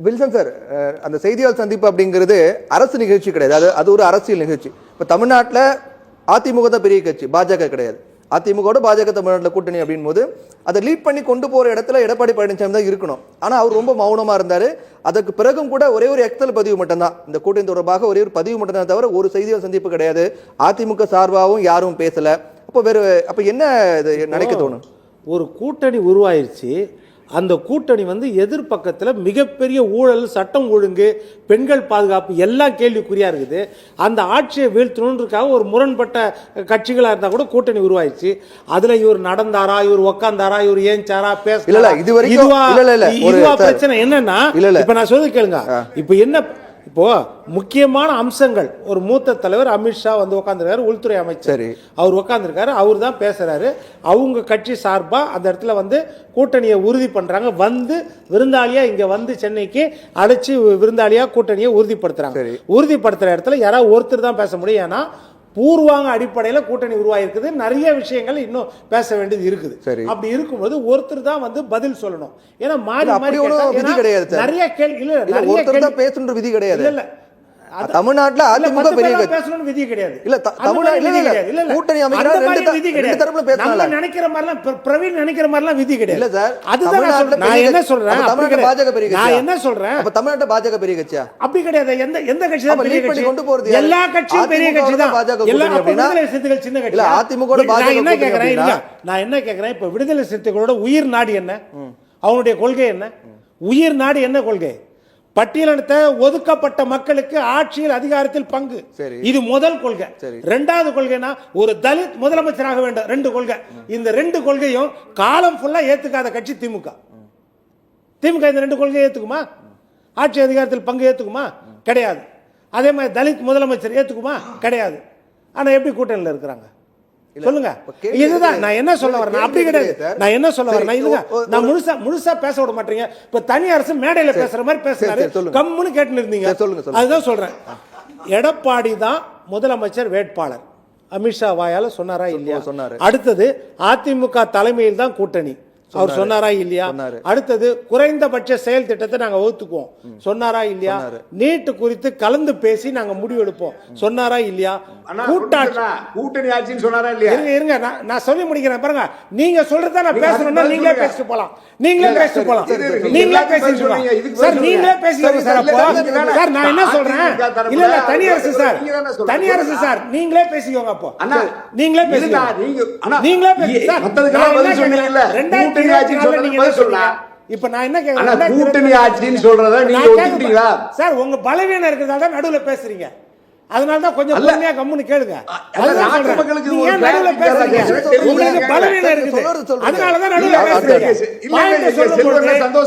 வில்சன் சார், அந்த செய்தியாளர் சந்திப்பு அப்படிங்கிறது அரசு நிகழ்ச்சி கிடையாது, அது ஒரு அரசியல் நிகழ்ச்சி. இப்ப தமிழ்நாட்டில் அதிமுக தான் பெரிய கட்சி, பாஜக கிடையாது. அதிமுக பாஜக தமிழ்நாட்டில் கூட்டணி அப்படின் போது அதை லீட் பண்ணி கொண்டு போற இடத்துல எடப்பாடி பழனிசாமி தான் இருக்கணும். ஆனா அவர் ரொம்ப மௌனமா இருந்தாரு. அதற்கு பிறகும் கூட ஒரே ஒரு எக்ஸல் பதிவு மட்டும்தான், இந்த கூட்டணி தொடர்பாக ஒரே ஒரு பதிவு மட்டும்தான் தவிர ஒரு செய்தியாளர் சந்திப்பு கிடையாது. அதிமுக சார்பாகவும் யாரும் பேசல. அப்ப என்ன நினைக்க தோணும்? ஒரு கூட்டணி உருவாயிருச்சு, அந்த கூட்டணி வந்து எதிர்பக்கத்தில் மிகப்பெரிய ஊழல், சட்டம் ஒழுங்கு, பெண்கள் பாதுகாப்பு எல்லாம் கேள்விக்குறியா இருக்குது. அந்த ஆட்சியை வீழ்த்தணுன்றதுக்காக ஒரு முரண்பட்ட கட்சிகளாக இருந்தால் கூட கூட்டணி உருவாயிடுச்சு. அதுல இவர் நடந்தாரா, இவர் உக்காந்தாரா, இவர் ஏஞ்சாரா, பேச இதுவா பிரச்சனை என்னன்னா, இப்ப நான் சொல்லி கேளுங்க, இப்ப என்ன இப்போ முக்கியமான அம்சங்கள், ஒரு மூத்த தலைவர் அமித்ஷா வந்து உட்காந்துருக்காரு, உள்துறை அமைச்சர் அவர் உட்காந்துருக்காரு, அவர் தான் பேசுறாரு. அவங்க கட்சி சார்பா அந்த இடத்துல வந்து கூட்டணியை உறுதி பண்றாங்க. வந்து விருந்தாளியா இங்க வந்து சென்னைக்கு அழைச்சி விருந்தாளியா கூட்டணியை உறுதிப்படுத்துறாங்க. உறுதிப்படுத்துற இடத்துல யாராவது ஒருத்தர் தான் பேச முடியும். ஏன்னா பூர்வாங்க அடிப்படையில் கூட்டணி உருவாயிருக்குது, நிறைய விஷயங்கள் இன்னும் பேச வேண்டியது இருக்குது. அப்படி இருக்கும்போது ஒருத்தர் தான் வந்து பதில் சொல்லணும். ஏன்னா மாறி மாறி நிறைய கேள்வி இல்ல, நிறைய பேசுன்ற விதி கிடையாது. இல்ல தமிழ்நாட்டுல அதிமுக பெரிய பேசணும்னு விதி கிடையாது. இல்ல தமிழ்நாட்டுல கூட்டணி அமைக்கிறாங்க, ரெண்டு தரப்புல பேசலாம். நினைக்கிற மாதிரிலாம் பிரவீன் நினைக்கிற மாதிரிலாம் விதி கிடையாது. இல்ல சார், அதுதான் நான் என்ன சொல்றேன், தமிழ்நாட்டுல பாஜக பெரிய கட்சி. நான் என்ன சொல்றேன், அப்ப தமிழ்நாட்டுல பாஜக பெரிய கட்சியா? அப்படி கிடையாது. எந்த கட்சி தான் பெரிய கட்சி? கொண்டு போறது எல்லா கட்சியும் பெரிய கட்சி தான். எல்லா விடுதலை சிறுத்தைகள் சின்ன கட்சி. இல்ல அதிமுக நான் என்ன கேக்குறேன், இப்ப விடுதலை சிறுத்தைகளோட உயிர் நாடு என்ன, அவனுடைய கொள்கை என்ன? உயிர் நாடு என்ன கொள்கை? பட்டியலினத்த ஒதுக்கப்பட்ட மக்களுக்கு ஆட்சியில் அதிகாரத்தில் பங்கு, இது முதல் கொள்கை. இரண்டாவது கொள்கைனா ஒரு தலித் முதலமைச்சராக வேண்டும், 2 கொள்கை. இந்த 2 கொள்கையும் காலம் ஃபுல்லா ஏத்துக்காத கட்சி திமுக. திமுக இந்த 2 கொள்கையை ஏத்துக்குமா? ஆட்சி அதிகாரத்தில் பங்கு ஏத்துக்குமா? கிடையாது. அதே மாதிரி தலித் முதலமைச்சர் ஏத்துக்குமா? கிடையாது. ஆனா எப்படி கூட்டணியில் இருக்கிறாங்க சொல்லுங்க? இதுதான் நான் என்ன சொல்ல வரேன். அப்படி கிடையாது. நான் என்ன சொல்ல வரேன், இதுதான் நான் முழுசா பேச விட மாட்டீங்க. இப்ப தனி அரசு மேடையில பேசுற மாதிரி பேசுறாரு, கம்முன்னு கேட்டு இருந்தீங்க. அதுதான் சொல்றேன். எடப்பாடி தான் முதலமைச்சர் வேட்பாளர். அமித்ஷா வாயால சொன்னாரா இல்லையா? சொன்னாரு. அடுத்தது அதிமுக தலைமையில் தான் கூட்டணி, அவர் சொன்னாரா இல்லையா? அடுத்தது குறைந்தபட்ச செயல் திட்டத்தை நாங்க வகுத்துக்குவோம், சொன்னாரா இல்லையா? நீட் குறித்து கலந்து பேசி நாங்க முடிவெடுப்போம், சொன்னாரா இல்லையா? கூட்டணி ஆட்சின்னு சொன்னாரா இல்லையா? இருங்க நான் சொல்லி முடிக்கிறேன் பாருங்க. நீங்க சொல்றத நான் பேசணும்னா நீங்களே பேசிட்டு போலாம், நீங்களே பேசிட்டு போலாம், நீங்களே பேசிட்டு போலாம் சார், நீங்களே பேசிட்டு சார். அப்போ சார் நான் என்ன சொல்றேன், இல்ல இல்ல தனியரசு சார், தனியரசு சார் நீங்களே பேசிக்கோங்க. அப்போ நீங்களே பேசுங்க, நீங்களே பேசுங்க சார். இப்ப நான் என்ன கேக்குறேன், கூட்டணி ஆட்சின்னு சொல்றத நீங்க ஒத்துக்கிட்டீங்களா சார்? உங்க பலவீனம் இருக்கிறதால தான் நடுவுல பேசுறீங்க, அதனால தான் கொஞ்சம் பொறுமையா கம்முன்னு கேளுங்க. நீங்க நடுவுல பேசுறீங்க, உங்களுக்கு பலவீனம் இருக்குது, அதனால தான் நடுவுல பேசுறீங்க.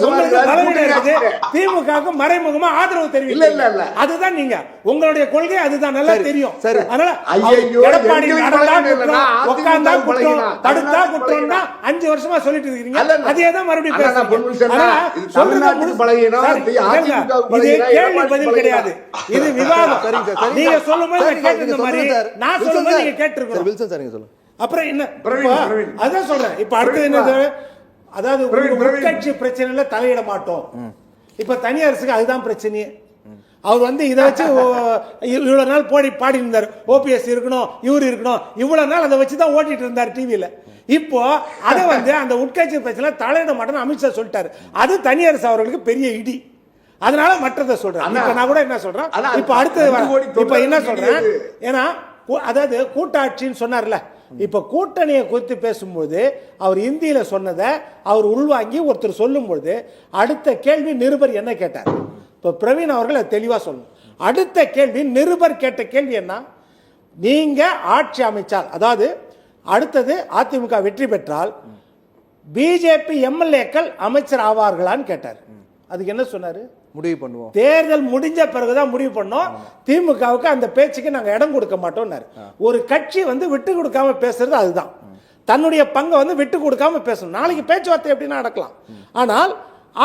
உங்களுக்கு பலவீனம் இருக்குது, திமுகவுக்கு மறைமுகமா ஆதரவு தெரிவிக்கல, அதுதான் நீங்க உங்களுடைய கொள்கை, அதுதான் நல்லா தெரியும். அதனால எடப்பாடி நடந்தா குற்றம், உட்கார்ந்தா குற்றம், தடுத்தா குற்றம்னா 5 வருஷமா சொல்லிட்டு இருக்கீங்க, அதே தான் மறுபடியும் பேசுறீங்க. இது கேள்வி பதில் கிடையாது, இது விவாதம். நீங்க சொல்லும்போது கேட்டிருந்த மாதிரி நான் சொல்லும்போது நீங்க கேட்டிருக்கீங்க. வில்சன் சார் நீங்க சொல்லுங்க. அப்புறம் என்ன அதான் சொல்றேன். இப்ப அடுத்து என்னது, அதாவது உட்கட்சி பிரச்சனையில தலையிட மாட்டோம். இப்ப தனியாருக்கு அதுதான் பிரச்சனையே. அவர் வந்து இதை வச்சு இவ்வளவு நாள் பாடி இருந்தார், ஓபிஎஸ் இருக்கணும், இவர் இருக்கணும், இவ்வளவு நாள் அதை வச்சு தான் ஓட்டிட்டு இருந்தார் டிவியில. இப்போ அதை வந்து அந்த உட்கட்சி பிரச்சனை தலையிட மாட்டேன்னு அமித்ஷா சொல்லிட்டாரு. அது தனியார் அவர்களுக்கு பெரிய இடி. அதனால மற்றதை சொல்றேன். இப்ப நான் கூட என்ன சொல்றேன், இப்ப அடுத்தது இப்ப என்ன சொல்றேன், ஏன்னா அதாவது கூட்டாட்சின்னு சொன்னார்ல, இப்ப கூட்டணியை குறித்து பேசும்போது அவர் இந்தியில சொன்னதை அவர் உள்வாங்கி ஒருத்தர் சொல்லும் பொழுது அடுத்த கேள்வி நிருபர் என்ன கேட்டார். இப்ப பிரவீன் அவர்கள் தெளிவா சொல்லணும். அடுத்த கேள்வி நிருபர் கேட்ட கேள்வி என்ன, நீங்க ஆட்சி அமைச்சால், அதாவது அடுத்தது அதிமுக வெற்றி பெற்றால் பிஜேபி எம்எல்ஏக்கள் அமைச்சர் ஆவார்களான்னு கேட்டார். அதுக்கு என்ன சொன்னாரு, முடிவு பண்ணுவோம், தேர்தல் முடிஞ்ச பிறகுதான் முடிவு பண்ணோம், திமுகவுக்கு அந்த பேச்சுக்கு நாங்க இடம் கொடுக்க மாட்டோம். ஒரு கட்சி வந்து விட்டு கொடுக்காம பேசுறது அதுதான், தன்னுடைய பங்கை வந்து விட்டு கொடுக்காம பேசணும். நாளைக்கு பேச்சுவார்த்தை எப்படின்னா நடக்கலாம், ஆனால்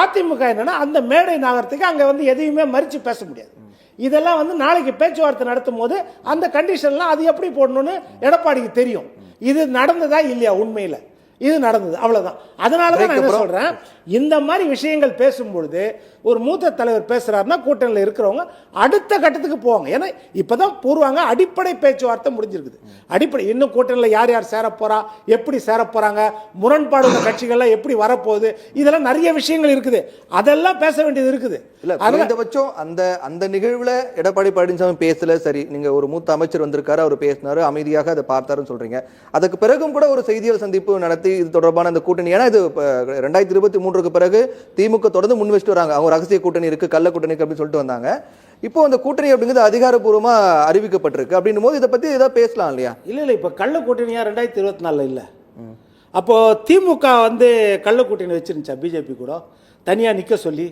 அதிமுக என்னன்னா அந்த மேடை நகரத்துக்கு அங்க வந்து எதையுமே மறிச்சு பேச முடியாது. இதெல்லாம் வந்து நாளைக்கு பேச்சுவார்த்தை நடத்தும் போது அந்த கண்டிஷன்லாம் அது எப்படி போடணும்னு எடப்பாடிக்கு தெரியும். இது நடந்ததா இல்லையா, உண்மையில இது நடந்தது, அவ்வளவுதான். அதனாலதான் நான் என்ன சொல்றேன், இந்த மாதிரி விஷயங்கள் பேசும்பொழுது ஒரு மூத்த தலைவர் பேசுறாருன்னா கூட்டணியில் இருக்கிறவங்க அடுத்த கட்டத்துக்கு போவாங்க. ஏன்னா இப்பதான் பூர்வாங்க அடிப்படை பேச்சுவார்த்தை முடிஞ்சிருக்குது. அடிப்படை இன்னும் கூட்டணியில் யார் யார் சேர போறா, எப்படி சேர போறாங்க, முரண்பாடு உள்ள கட்சிகள்லாம் எப்படி வரப்போகுது, இதெல்லாம் நிறைய விஷயங்கள் இருக்குது, அதெல்லாம் பேச வேண்டியது இருக்குது. இல்ல குறைந்தபட்சம் அந்த அந்த நிகழ்வுல எடப்பாடி பழனிசாமி பேசல, சரி, நீங்க ஒரு மூத்த அமைச்சர் வந்திருக்காரு, அவர் பேசினாரு, அமைதியாக அதை பார்த்தாருன்னு சொல்றீங்க. அதுக்கு பிறகும் கூட ஒரு செய்தியாளர் சந்திப்பு நடத்தி இது தொடர்பான அந்த கூட்டணி, ஏன்னா இது 2023க்கு பிறகு திமுக தொடர்ந்து முன் வச்சுட்டு வராங்க, அவங்க ரகசிய கூட்டணி இருக்கு, கள்ள கூட்டணி அப்படின்னு சொல்லிட்டு வந்தாங்க. இப்போ அந்த கூட்டணி அப்படிங்கிறது அதிகாரப்பூர்வமா அறிவிக்கப்பட்டிருக்கு அப்படின்னும் போது இதை பத்தி ஏதாவது பேசலாம் இல்லையா? இல்ல இப்ப கள்ள கூட்டணியா 2024 இல்ல, அப்போ திமுக வந்து கள்ள கூட்டணி வச்சிருந்துச்சா பிஜேபி கூட தனியா நிக்க சொல்லி,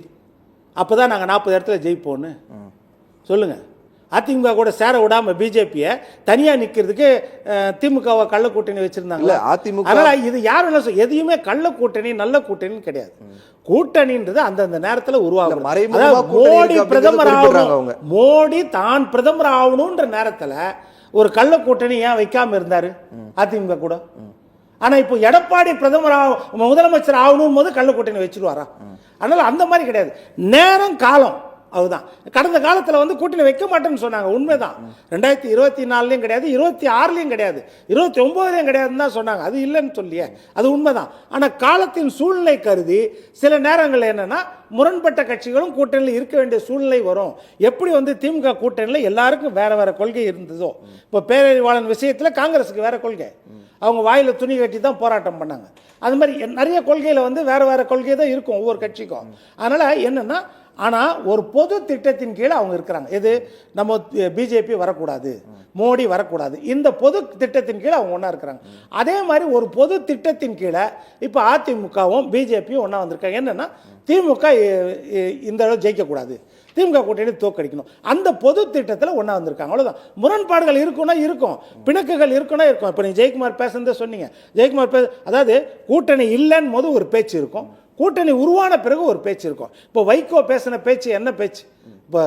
அப்பதான் நாங்க 40 இடத்துல ஜெயிப்போம்னு சொல்லுங்க. அதிமுக கூட சேர விடாம பிஜேபியை தனியா நிக்கிறதுக்கு திமுகவை கள்ள கூட்டணி வச்சிருந்தாங்க. அதனால இது யாரும் எதையுமே கள்ள கூட்டணி நல்ல கூட்டணின்னு கிடையாது. கூட்டணின்றது அந்தந்த நேரத்தில் உருவாகும். மோடி பிரதமர் ஆகணும், மோடி தான் பிரதமர் ஆகணும்ன்ற நேரத்தில் ஒரு கள்ள கூட்டணி ஏன் வைக்காம இருந்தாரு அதிமுக கூட? ஆனா இப்போ எடப்பாடி பிரதமர் முதலமைச்சர் ஆகணும் போது கள்ள கூட்டணி வச்சிருவாரா? அதனால அந்த மாதிரி கிடையாது, நேரம் காலம் அதுதான். கடந்த காலத்தில் வந்து கூட்டணி வைக்க மாட்டேன்னு சொன்னாங்க, உண்மைதான். 2024 கிடையாது, 26 கிடையாது, 29 கிடையாதுன்னு தான் சொன்னாங்க. அது இல்லைன்னு சொல்லியே, அது உண்மைதான். ஆனால் காலத்தின் சூழ்நிலை கருதி சில நேரங்கள் என்னன்னா முரண்பட்ட கட்சிகளும் கூட்டணியில் இருக்க வேண்டிய சூழ்நிலை வரும். எப்படி வந்து திமுக கூட்டணியில் எல்லாருக்கும் வேற வேற கொள்கை இருந்ததோ, இப்போ பேரறிவாளன் விஷயத்தில் காங்கிரஸுக்கு வேற கொள்கை, அவங்க வாயில துணி கட்டி தான் போராட்டம் பண்ணாங்க. அது மாதிரி நிறைய கொள்கையில் வந்து வேற வேற கொள்கை தான் இருக்கும் ஒவ்வொரு கட்சிக்கும். அதனால என்னன்னா, ஆனால் ஒரு பொது திட்டத்தின் கீழே அவங்க இருக்கிறாங்க. எது, நம்ம பிஜேபி வரக்கூடாது, மோடி வரக்கூடாது, இந்த பொது திட்டத்தின் கீழே அவங்க ஒன்றா இருக்கிறாங்க. அதே மாதிரி ஒரு பொது திட்டத்தின் கீழே இப்போ அதிமுகவும் பிஜேபியும் ஒன்றா வந்திருக்காங்க. என்னென்னா திமுக இந்த அளவு ஜெயிக்கக்கூடாது, திமுக கூட்டணி தோக்கடிக்கணும், அந்த பொது திட்டத்தில் ஒன்றா வந்திருக்காங்க, அவ்வளோதான். முரண்பாடுகள் இருக்குன்னா இருக்கும், பிணக்குகள் இருக்குன்னா இருக்கும். இப்போ நீங்கள் ஜெயக்குமார் பேசுனதே சொன்னீங்க, ஜெயக்குமார் அதாவது கூட்டணி இல்லைன்னு போது ஒரு பேச்சு இருக்கும், கூட்டணி உருவான பிறகு ஒரு பேச்சு இருக்கும். இப்போ வைகோ பேசின பேச்சு என்ன பேச்சு? இப்போ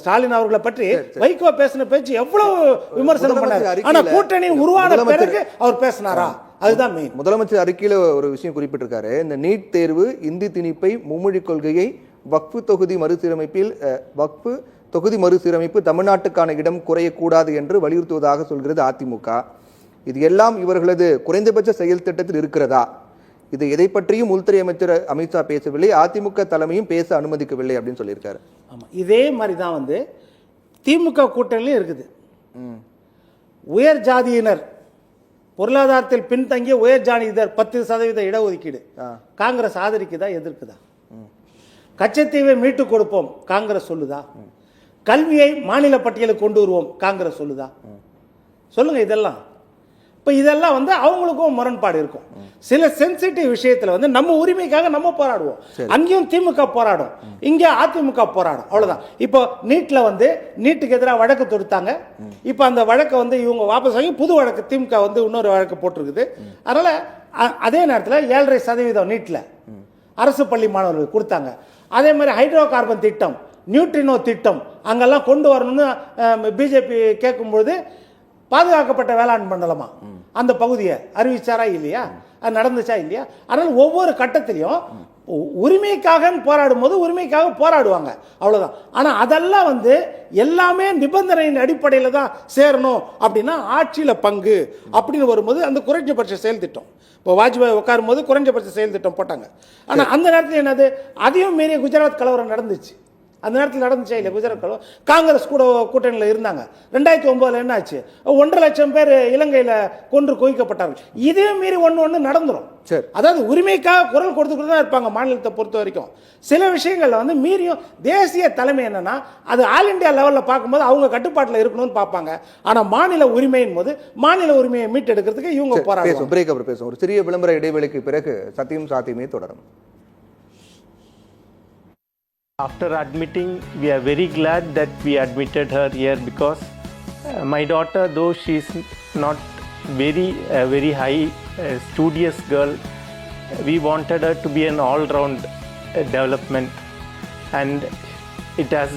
ஸ்டாலின் அவர்களை பற்றி வைகோ பேசின பேச்சு எவ்வளவு விமர்சனம் பண்ணாரு. ஆனா கூட்டணி உருவான பிறகு அவர் பேசினாரா? அதுதான் மெயின். முதலமைச்சர் அறிக்கையில ஒரு விஷயம் குறிப்பிட்டிருக்காரு. இந்த நீட் தேர்வு, இந்தி திணிப்பை, மும்மொழி கொள்கையை, வக்ஃபு தொகுதி மறுசீரமைப்பு, தமிழ்நாட்டுக்கான இடம் குறையக்கூடாது என்று வலியுறுத்துவதாக சொல்கிறது அதிமுக. இது எல்லாம் இவர்களது குறைந்தபட்ச செயல் திட்டத்தில் இருக்கிறதா? இது எதை பற்றியும் உள்துறை அமைச்சர் அமித்ஷா பேசவில்லை, அதிமுக தலைமையும் பேச அனுமதிக்கவில்லை அப்படின்னு சொல்லியிருக்காரு. ஆமாம், இதே மாதிரி தான் வந்து திமுக கூட்டணியிலும் இருக்குது. உயர் ஜாதியினர், பொருளாதாரத்தில் பின்தங்கிய உயர் ஜாதியினர் 10% இடஒதுக்கீடு காங்கிரஸ் ஆதரிக்குதா, எதிர்க்குதா? கச்சத்தீவை மீட்டு கொடுப்போம் காங்கிரஸ் சொல்லுதா? கல்வியை மாநில பட்டியலுக்கு கொண்டு வருவோம் காங்கிரஸ் சொல்லுதா? சொல்லுங்க. இதெல்லாம் இப்போ இதெல்லாம் வந்து அவங்களுக்கும் முரண்பாடு இருக்கும். சில சென்சிட்டிவ் விஷயத்தில் வந்து நம்ம உரிமைக்காக நம்ம போராடுவோம். அங்கேயும் திமுக போராடும், இங்கே அதிமுக போராடும், அவ்வளோதான். இப்போ நீட்டில் வந்து நீட்டுக்கு எதிராக வழக்கு தொடுத்தாங்க. இப்போ அந்த வழக்கை வந்து இவங்க வாபஸ் வாங்கி புது வழக்கு திமுக வந்து இன்னொரு வழக்கு போட்டிருக்குது. அதனால் அதே நேரத்தில் 7.5% நீட்டில் அரசு பள்ளி மாணவர்களுக்கு கொடுத்தாங்க. அதே மாதிரி ஹைட்ரோ கார்பன் திட்டம், நியூட்ரினோ திட்டம் அங்கெல்லாம் கொண்டு வரணும்னு பிஜேபி கேட்கும்பொழுது பாதுகாக்கப்பட்ட வேளாண் மண்டலமா அந்த பகுதியை அறிவிச்சாரா இல்லையா? அது நடந்துச்சா இல்லையா? அதனால் ஒவ்வொரு கட்டத்திலையும் உரிமைக்காக போராடும் போது உரிமைக்காக போராடுவாங்க, அவ்வளோதான். ஆனால் அதெல்லாம் வந்து எல்லாமே நிபந்தனையின் அடிப்படையில் தான் சேரணும். அப்படின்னா ஆட்சியில் பங்கு அப்படின்னு வரும்போது அந்த குறைஞ்சபட்ச செயல் திட்டம், இப்போ வாஜ்பாய் உட்காரும் போது குறைஞ்சபட்ச செயல் திட்டம் போட்டாங்க. ஆனால் அந்த நேரத்தில் என்னது, அதையும் மீறிய குஜராத் கலவரம் நடந்துச்சு. அந்த நேரத்தில் நடந்துச்சா இல்லை? குஜராத் கலவரம் காங்கிரஸ் கூட கூட்டணியில் இருந்தாங்க. 2009 என்ன ஆச்சு? 1.5 லட்சம் பேர் இலங்கையில் கொன்று குவிக்கப்பட்டார்கள். இதே மீறி ஒன்று நடந்துடும். சரி, அதாவது உரிமைக்காக குரல் கொடுத்துக்கிட்டு தான் இருப்பாங்க மாநிலத்தை பொறுத்த வரைக்கும். சில விஷயங்களில் வந்து மீறியும் தேசிய தலைமை என்னன்னா, அது ஆல் இண்டியா லெவலில் பார்க்கும்போது அவங்க கட்டுப்பாட்டில் இருக்கணும்னு பார்ப்பாங்க. ஆனால் மாநில உரிமையின் போது மாநில உரிமையை மீட்டெடுக்கிறதுக்கு இவங்க போராடுவாங்க. பிரேக் அப்புறம் பேசுவோம். ஒரு சிறிய விளம்பர இடைவெளிக்கு பிறகு சத்தியம் சாத்தியமே தொடரும். After admitting, we are very glad that we admitted her here because my daughter, though she is not very high studious girl, we wanted her to be an all-round development, and it has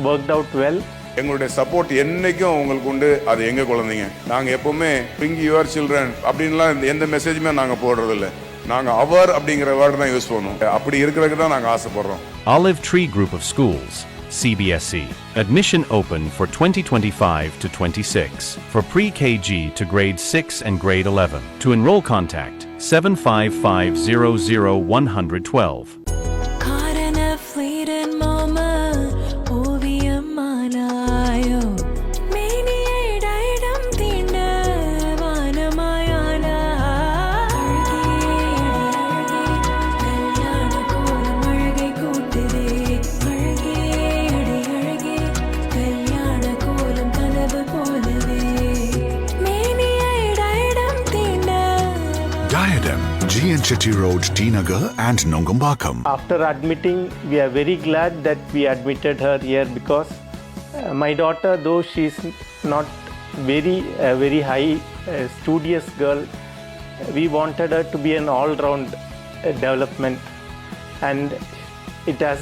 worked out well. எங்களுடைய support என்னைக்கும் உங்களுக்கு உண்டு. அது எங்க குழந்தைங்க. நாங்கள் எப்பவுமே bring your children அப்படின்லாம் எந்த மெசேஜுமே நாங்கள் போடுறதில்ல. நாங்கள் அவர் அப்படிங்கிற வேர்டு தான் யூஸ் பண்ணுவோம். அப்படி இருக்கிறதுக்கு தான் நாங்கள் ஆசைப்படுறோம். Olive Tree Group of Schools, CBSE. Admission open for 2025 to 26 for pre-KG to grade 6 and grade 11. To enroll, contact 755000112. Chetty Road, T Nagar and Nongambakam. After admitting, we are very glad that we admitted her here because my daughter, though she is not very high studious girl, we wanted her to be an all-round development, and it has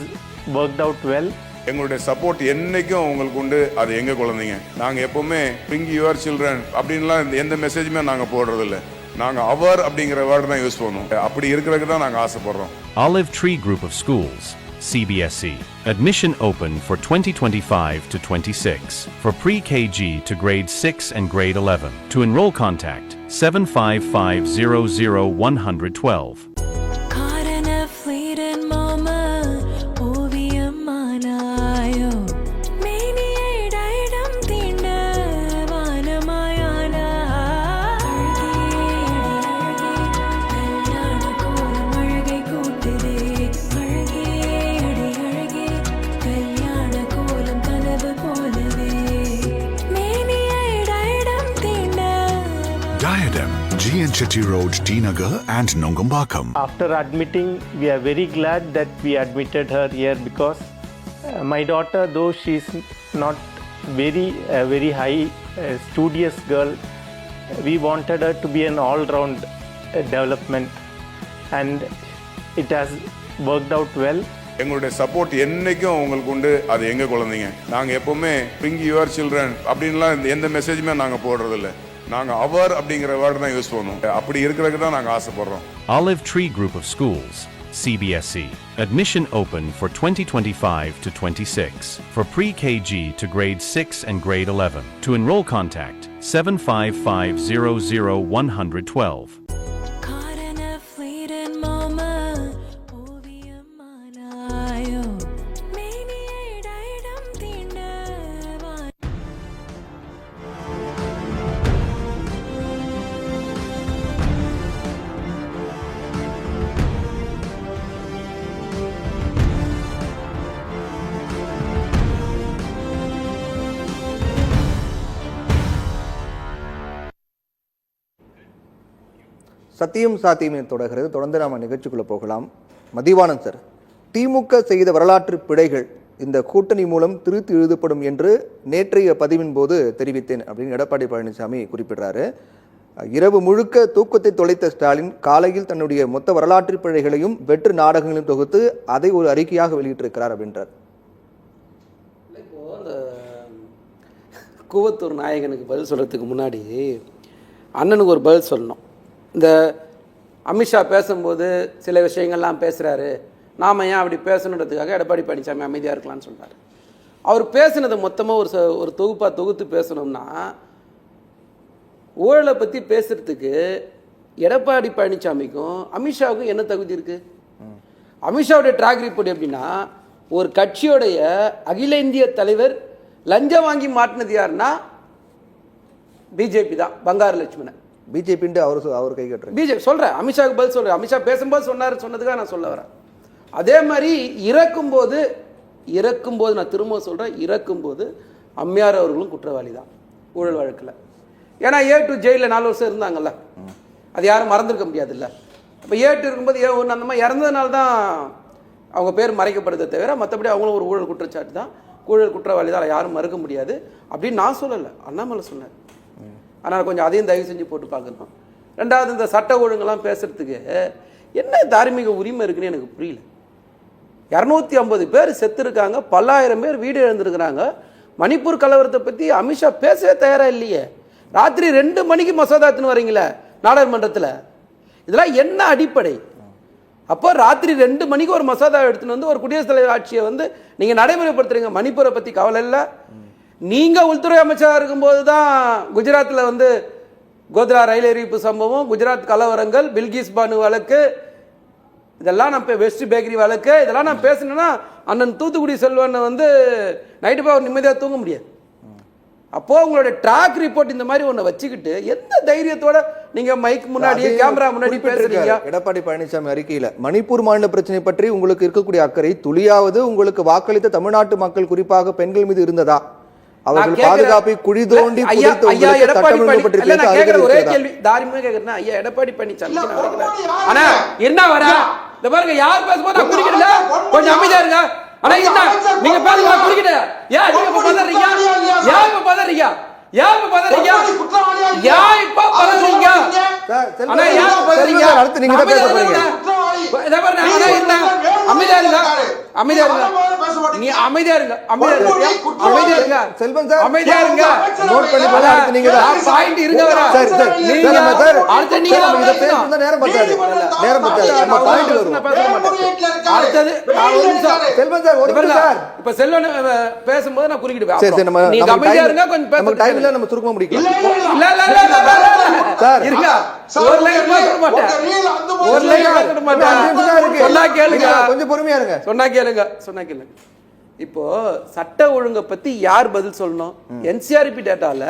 worked out well. எங்களுடைய support என்னைக்கும் உங்களுக்கு உண்டு. அது எங்க குழந்தைங்க. நாங்கள் எப்பவுமே bring your children அப்படின்லாம் எந்த மெசேஜுமே நாங்கள் போடுறதில்ல. நாங்கள் அவர் அப்படிங்கிற வேர்டு தான் யூஸ் பண்ணுவோம். அப்படி இருக்கிறதுக்கு தான் நாங்கள் ஆசைப்படுறோம். Olive Tree Group of Schools, CBSE. Admission open for 2025 to 26 for pre-KG to grade 6 and grade 11. To enroll, contact 755000112. Chetty Road, T Nagar and Nongambakam. After admitting, we are very glad that we admitted her here because my daughter, though she is not very high studious girl, we wanted her to be an all-round development, and it has worked out well. எங்களுடைய support என்னைக்கும் உங்களுக்கு உண்டு. அது எங்க குழந்தைங்க. நாங்க எப்பவுமே bring your children அப்படின்லாம் எந்த மெசேஜுமே நாங்க போடுறதில்ல. நாங்க அவர் அப்படிங்கிற வேர்டு தான் யூஸ் பண்ணுவோம். அப்படி இருக்கிறதுக்கு தான் நாங்க ஆசைப்படுறோம். Olive Tree Group of Schools, CBSE. Admission open for 2025 to 26 for pre-KG to grade 6 and grade 11. To enroll, contact 755000112. சத்தியம் சாத்தியமே தொடர்கிறது. தொடர்ந்து நாம நிகழ்ச்சிக்குள்ள போகலாம். மதிவானன் சார், திமுக செய்த வரலாற்று பிழைகள் இந்த கூட்டணி மூலம் திருத்தி எழுதப்படும் என்று நேற்றைய பதிவின் போது தெரிவித்தேன் அப்படின்னு எடப்பாடி பழனிசாமி குறிப்பிடுறாரு. இரவு முழுக்க தூக்கத்தை தொலைத்த ஸ்டாலின் காலையில் தன்னுடைய மொத்த வரலாற்று பிழைகளையும் வெற்று நாடகங்களையும் தொகுத்து அதை ஒரு அறிக்கையாக வெளியிட்டிருக்கிறார் அப்படின்றார். இப்போ அந்த கூவத்தூர் நாயகனுக்கு பதில் சொல்கிறதுக்கு முன்னாடி அண்ணனுக்கு ஒரு பதில் சொல்லணும். இந்த அமித்ஷா பேசும்போது சில விஷயங்கள்லாம் பேசுகிறாரு, நாம் ஏன் அப்படி பேசணுன்றதுக்காக எடப்பாடி பழனிசாமி அமைதியாக இருக்கலாம்னு சொல்கிறார். அவர் பேசுனதை மொத்தமாக ஒரு தொகுத்து பேசணும்னா ஊழலை பற்றி பேசுகிறதுக்கு எடப்பாடி பழனிசாமிக்கும் அமித்ஷாவுக்கும் என்ன தகுதி இருக்குது? அமித்ஷாவுடைய ட்ராக் ரிப்போர்ட் எப்படின்னா, ஒரு கட்சியோடைய அகில இந்திய தலைவர் லஞ்சம் வாங்கி மாட்டினது யாருன்னா பிஜேபி தான், பங்காரு லட்சுமணன். பிஜேபின்ட்டு அவர் கை கட்டுறேன். பிஜேபி சொல்கிறேன், அமித்ஷாவுக்கு பதில் சொல்கிறேன். அமித்ஷா பேசும்போது சொன்னதுக்காக நான் சொல்ல வரேன். அதே மாதிரி இறக்கும்போது நான் திரும்ப சொல்கிறேன், இறக்கும்போது அம்மையார் அவர்களும் குற்றவாளி தான் ஊழல் வழக்கில். ஏன்னா A2 ஜெயிலில் 4 வருஷம் இருந்தாங்கல்ல, அது யாரும் மறந்துருக்க முடியாதுல்ல. அப்போ A2 இருக்கும்போது A1 அந்த மாதிரி இறந்ததுனால தான் அவங்க பேர் மறைக்கப்படுதே தவிர மற்றபடி அவங்களும் ஒரு ஊழல் குற்றச்சாட்டு தான், ஊழல் குற்றவாளி தான், யாரும் மறுக்க முடியாது அப்படின்னு நான் சொல்லலை, அண்ணாமலை சொன்னார். அதனால் கொஞ்சம் அதையும் தயவு செஞ்சு போட்டு பார்க்கணும். ரெண்டாவது, இந்த சட்ட ஒழுங்கெல்லாம் பேசுகிறதுக்கு என்ன தார்மீக உரிமை இருக்குன்னு எனக்கு புரியல. 250 பேர் செத்துருக்காங்க, பல்லாயிரம் பேர் வீடு இழந்திருக்கிறாங்க. மணிப்பூர் கலவரத்தை பற்றி அமித்ஷா பேசவே தயாராக இல்லையே. ராத்திரி 2 மணிக்கு மசோதா எடுத்துன்னு வரீங்களே நாடாளுமன்றத்தில், இதெல்லாம் என்ன அடிப்படை? அப்போ ராத்திரி 2 மணிக்கு ஒரு மசோதா எடுத்துன்னு வந்து ஒரு குடியரசுத் தலைவர் ஆட்சியை வந்து நீங்கள் நடைமுறைப்படுத்துறீங்க. மணிப்பூரை பற்றி கவலை இல்லை. நீங்கள் உள்துறை அமைச்சராக இருக்கும்போது தான் குஜராத்தில் வந்து கோத்ரா ரயில் எரிப்பு சம்பவம், குஜராத் கலவரங்கள், பில்கிஸ் பானு வழக்கு, இதெல்லாம் நான் வெஸ்ட் பேக்கரி வழக்கு, இதெல்லாம் நான் பேசினேன்னா அண்ணன் தூத்துக்குடி செல்வனை வந்து நைட்டு போய் அவர் நிம்மதியாக தூங்க முடியாது. அப்போது உங்களுடைய ட்ராக் ரிப்போர்ட் இந்த மாதிரி ஒன்று வச்சுக்கிட்டு எந்த தைரியத்தோட நீங்கள் மைக் முன்னாடி கேமரா முன்னாடி பேசுறீங்க? எடப்பாடி பழனிசாமி அறிக்கையில் மணிப்பூர் மாநில பிரச்சனை பற்றி உங்களுக்கு இருக்கக்கூடிய அக்கறை துளியாவது உங்களுக்கு வாக்களித்த தமிழ்நாட்டு மக்கள் குறிப்பாக பெண்கள் மீது இருந்ததா? அவர்கள் பாதுகாப்பை குழி தோண்டி ஒரே கேள்வி தாரிமே கேக்குறேன்னா, ஐயா எடப்பாடி பழனிசாமி ஆனா என்ன வர இந்த பாருங்க, யார் பேசும்போது நான் குடிக்கல, கொஞ்சம் அமைதியா இருங்க. ஆனா என்ன நீங்க பேசுங்க குடிக்கல, ஏன் நீங்க பதறீங்க? ஏன் இப்ப பதறீங்க? ஏன் இப்ப பதறீங்க? ஏன் இப்ப பதறீங்க? ஆனா ஏன் பதறீங்க? அடுத்து நீங்க தான் பேச போறீங்க. இத பாருங்க, ஆனா என்ன அமைதியா இருங்க, அமைதியா இருங்க, நீ அமைதியா இருங்க, அமைதியா இருங்க, அமைதியா இருங்க செல்வன் சார், அமைதியா இருங்க. நோட் பண்ணி போங்க. அடுத்து நீங்க தான் பாயிண்ட் இருங்க வர. சரி சரி, நீங்க அடுத்து நீங்க தான் பேசுங்க. நேரம் பத்தாது, நேரம் பத்தாது, நம்ம பாயிண்ட் வரும். அடுத்து ஒரு நிமிஷம் செல்வன் சார், ஒரு நிமிஷம் சார். இப்ப செல்வன் பேசும்போது நான் குறுக்கிடுவேன். சரி சரி, நீங்க அமைதியா இருங்க, கொஞ்சம் பேசுங்க. டைம் இல்ல, நம்ம சுருக்கமா முடிக்கலாம். இல்ல இல்ல இல்ல சார் இருங்க, ஒரு லைன் பேச மாட்டேன், ஒரு லைன் பேச மாட்டேன். சொன்னா கேளுங்க, கொஞ்சம் பொறுமையா இருங்க. சொன்னா கேளுங்க. இப்போ சட்ட ஒழுங்கை பத்தி யார் பதில் சொல்லணும்? என்சிஆர்பி டேட்டால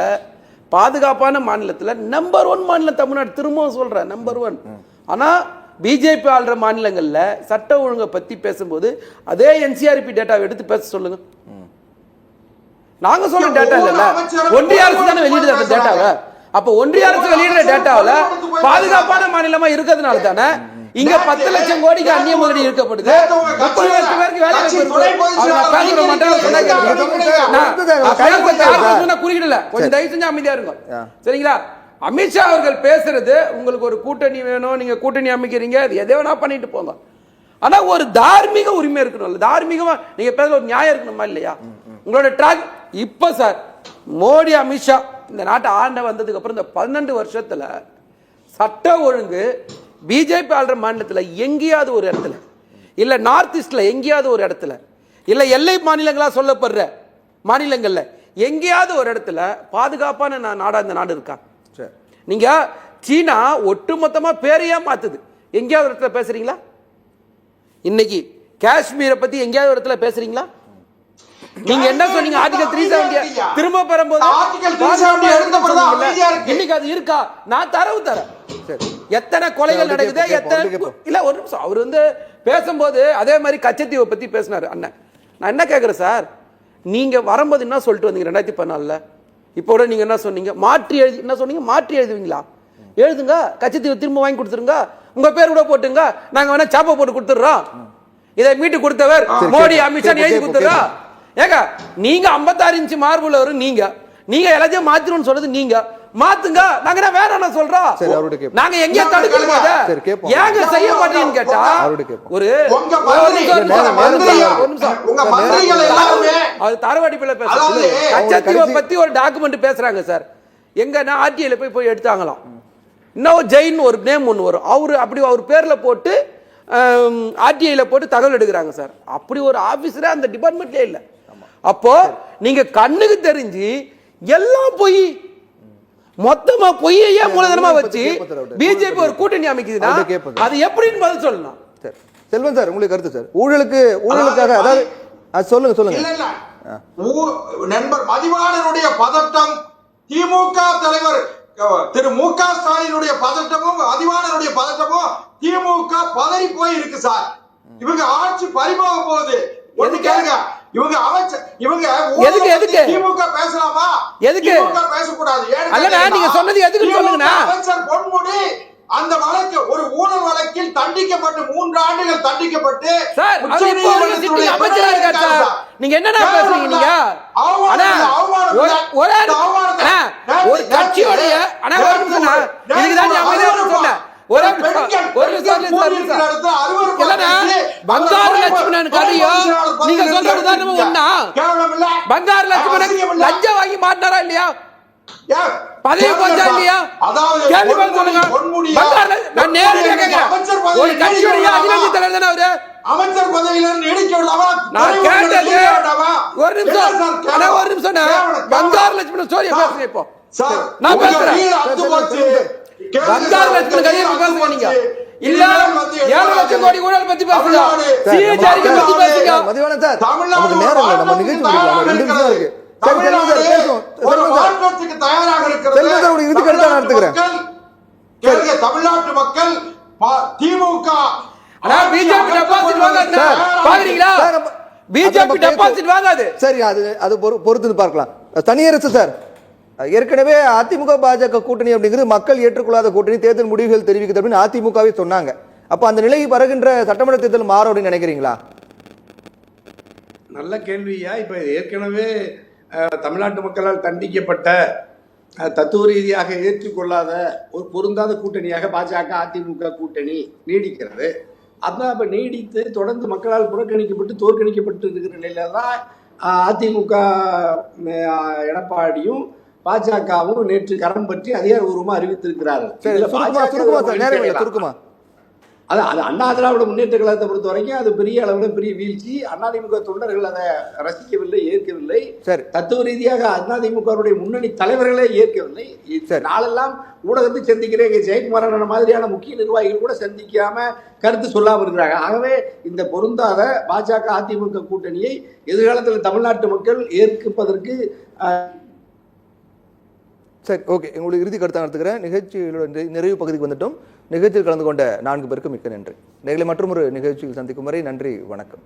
பாதுகாப்பான மாநிலத்துல நம்பர் 1 மாநிலம் தமிழ்நாடு. திரும்பவும் சொல்றேன், நம்பர் 1. ஆனா பிஜேபி ஆள்ற மாநிலங்கள்ல சட்ட ஒழுங்கை பத்தி பேசும்போது அதே என்சிஆர்பி டேட்டாவை எடுத்து பேச சொல்லுங்க. நாங்க சொல்ற டேட்டா இல்ல, ஒன்றிய அரசு தானே வெளியிடுது அந்த டேட்டாவை. அப்ப ஒன்றிய அரசு வெளியிடுற டேட்டாவில பாதுகாப்பான மாநிலமா இருக்கிறதுனால தானே இங்க 10 லட்சம் கோடிக்கு அந்நிய முதலீடு இருக்கப்படுது. 30 லட்சம் பேருக்கு வேலை குறிப்பிடல. கொஞ்சம் தயவு செஞ்சு அமைதியா இருக்கும், சரிங்களா? அமித்ஷா அவர்கள் பேசுறது உங்களுக்கு ஒரு கூட்டணி வேணும், நீங்க கூட்டணி அமைக்கிறீங்க, எதை வேணா பண்ணிட்டு போங்க. ஆனா ஒரு தார்மீக உரிமை இருக்கணும்ல, தார்மீகமா நீங்க பேச ஒரு நியாயம் இருக்கணுமா இல்லையா? உங்களோட ட்ராக் இப்ப சார் மோடி அமித்ஷா இந்த நாட்டை ஆண்ட வந்ததுக்கு அப்புறம் இந்த 12 வருஷத்துல சட்ட ஒழுங்கு பிஜேபி ஆள்ற மாநிலத்தில் எங்கேயாவது ஒரு இடத்துல, இல்ல நார்த் ஈஸ்ட்ல எங்கேயாவது ஒரு இடத்துல, இல்ல எல்லை மாநிலங்களா சொல்லப்படுற மாநிலங்கள்ல எங்கேயாவது ஒரு இடத்துல பாதுகாப்பான நாடா இந்த நாடு இருக்கா? நீங்க சீனா ஒட்டுமொத்தமா பேரையா மாத்துது. எங்கேயாவது ஒரு இடத்துல பேசுறீங்களா? இன்னைக்கு காஷ்மீரை பத்தி எங்கேயாவது ஒரு இடத்துல பேசுறீங்களா? நீங்க என்ன சொன்னீங்க? ஆர்டிகல் 370 திரும்ப பெறும்போது இன்னைக்கு அது இருக்கா? நான் தரவு தரேன். எத்தனை கொலைகள் நடக்குது, எத்தனை இல்ல ஒரு நிமிஷம். அவர் வந்து பேசும்போது அதே மாதிரி கச்சத்தீவை பத்தி பேசினாரு அண்ணன். நான் என்ன கேட்கிறேன் சார், நீங்க வரும்போது என்ன சொல்லிட்டு வந்தீங்க 2014ல? இப்போ கூட நீங்க என்ன சொன்னீங்க? மாற்றி எழுதி என்ன சொன்னீங்க? மாற்றி எழுதுவீங்களா? எழுதுங்க, கச்சத்தீவை திரும்ப வாங்கி கொடுத்துருங்க, உங்க பேர் கூட போட்டுங்க, நாங்க வேணா சாப்பா போட்டு கொடுத்துடுறோம், இதை மீட்டு கொடுத்தவர் மோடி அமித்ஷா எழுதி கொடுத்துடுறோம். ஏங்க நீங்க 56 இன்ச்சு மார்புல வரும், நீங்க எல்லாத்தையும் மாத்திரணும்னு சொல்றது நீங்க மாத்துங்க, நாங்க வேணாம் சொல்றோம். நாங்க எங்க தடுக்கணும்? ஏங்க செய்ய மாட்டீங்கன்னு கேட்டா ஒரு தரவடிப்பில பேசுறாங்க. கச்சத்தீவை பத்தி ஒரு டாக்குமெண்ட் பேசுறாங்க சார். எங்க நான் ஆர்டிஐல போய் எடுத்தாங்களாம். இன்னும் ஜெயின் ஒரு நேம் ஒன்று வரும், அவரு அப்படி அவர் பேர்ல போட்டு ஆர்டிஐல போட்டு தகவல் எடுக்கிறாங்க சார். அப்படி ஒரு ஆபீசரே அந்த டிபார்ட்மெண்ட்லயே இல்ல. அப்போ நீங்க கண்ணுக்கு தெரிஞ்சு எல்லாம் போய் மொத்தமா பொய்யே மூலதனமா வச்சு பிஜேபி ஒரு கூட்டணி அமைக்குதுன்னா அது எப்படின்னு பதில் சொல்லணும். செல்வன் சார், உங்களுக்கு கருத்து சார்? ஊழலுக்காக அதாவது சொல்லுங்க. நண்பர் மதிவாணனுடைய பதட்டம், திமுக தலைவர் திரு மு.க. ஸ்டாலினுடைய பதட்டமும் மதிவாணனுடைய பதட்டமும் திமுக பதறி போய் இருக்கு சார். இவங்க ஆட்சி பறிபோக போகுது. இவங்க அமைச்சர் இவங்க திமுக பேசலாமா? திமுக பேசக்கூடாது. நீங்க சொன்னது எதுக்கு சொல்லுங்க. அமைச்சர் பொன்முடி அந்த வழக்கு ஒரு ஊழல் வழக்கில் தண்டிக்கப்பட்டு 3 ஆண்டுகள் தண்டிக்கப்பட்டு நீங்க என்ன பேசுறீங்க? நீங்க ஒரு கட்சியோடைய பங்காரு லட்சுமணன் கதையோ நீங்க சொல்ற உதாரணம் ஒண்ணா? பங்காரு லட்சுமணன் லஞ்சம் வாங்கி மாட்டினாரா இல்லையா? பதவி போச்சா இல்லையா? கேள்வி பதில் சொல்லுங்க. நான் நேரடியாக கேட்கிறேன். ஒரு கட்சியுடைய அதிகாரி தலைவர் தானே அவரு. அமைச்சர் பதவியில நீடிக்க விடாம நான் கேட்டது ஒரு நிமிஷம் பங்காரு லட்சுமணன் ஸ்டோரியை பேசுறேன். இப்போ நான் பேசுறேன். பங்காரு லட்சுமணன் கதையை பேசுறீங்க நீங்க. இல்ல 7 லட்சம் கோடி ஊழல் பத்தி பேசுங்க, சிஏஜி பத்தி பேசுங்க. மதிவாணன் சார், நமக்கு நேரம் இல்ல, நம்ம நிகழ்ச்சி முடிக்கலாம். 2 நிமிஷம் இருக்கு. தமிழ்நாட்டு மக்கள் திமுக பிஜேபி டெபாசிட் வாங்காது பாக்குறீங்களா? பிஜேபி டெபாசிட் வாங்காது. சரி, அது பொறுத்து பார்க்கலாம். தனியரசு சார், ஏற்கனவே அதிமுக பாஜக கூட்டணி அப்படிங்கிறது மக்கள் ஏற்றுக்கொள்ளாத கூட்டணி, தேர்தல் முடிவுகள் தெரிவிக்குது அப்படின்னு அதிமுகவே சொன்னாங்க. அப்ப அந்த நிலை வருகின்ற சட்டமன்ற தேர்தல் மாறும் அப்படின்னு நினைக்கிறீங்களா? நல்ல கேள்வியா. இப்ப ஏற்கனவே தமிழ்நாட்டு மக்களால் தண்டிக்கப்பட்ட தத்துவ ரீதியாக ஏற்றுக்கொள்ளாத ஒரு பொருந்தாத கூட்டணியாக பாஜக அதிமுக கூட்டணி நீடிக்கிறது. அதான் இப்போ நீடித்து தொடர்ந்து மக்களால் புறக்கணிக்கப்பட்டு தோற்கடிக்கப்பட்டு இருக்கிற நிலையில தான் அதிமுக எடப்பாடியும் பாஜகவும் நேற்று கரம் பற்றி அதிகாரபூர்வமாக அறிவித்திருக்கிறார்கள். அது அண்ணா திராவிட முன்னேற்ற கழகத்தை பொறுத்த வரைக்கும் அது பெரிய அளவில் பெரிய வீழ்ச்சி. அதிமுக தொண்டர்கள் அதை ரசிக்கவில்லை, ஏற்கவில்லை. தத்துவ ரீதியாக அதிமுகவுடைய முன்னணி தலைவர்களே ஏற்கவில்லை. நாளெல்லாம் ஊடகத்தை சந்திக்கிறேன், ஜெயக்குமார் மாதிரியான முக்கிய நிர்வாகிகள் கூட சந்திக்காம கருத்து சொல்லாமல் இருக்கிறாங்க. ஆகவே இந்த பொருந்தாத பாஜக அதிமுக கூட்டணியை எதிர்காலத்தில் தமிழ்நாட்டு மக்கள் ஏற்பதற்கு சரி, ஓகே. உங்களுக்கு இறுதி கருத்தாக எடுத்துக்கிறேன். நிகழ்ச்சியோட நிறைவு பகுதிக்கு வந்துட்டோம். நிகழ்ச்சியில் கலந்து கொண்ட 4 பேருக்கு மிக்க நன்றி. நேர்களை மற்றும் ஒரு நிகழ்ச்சியில் சந்திக்கும் வரை நன்றி, வணக்கம்.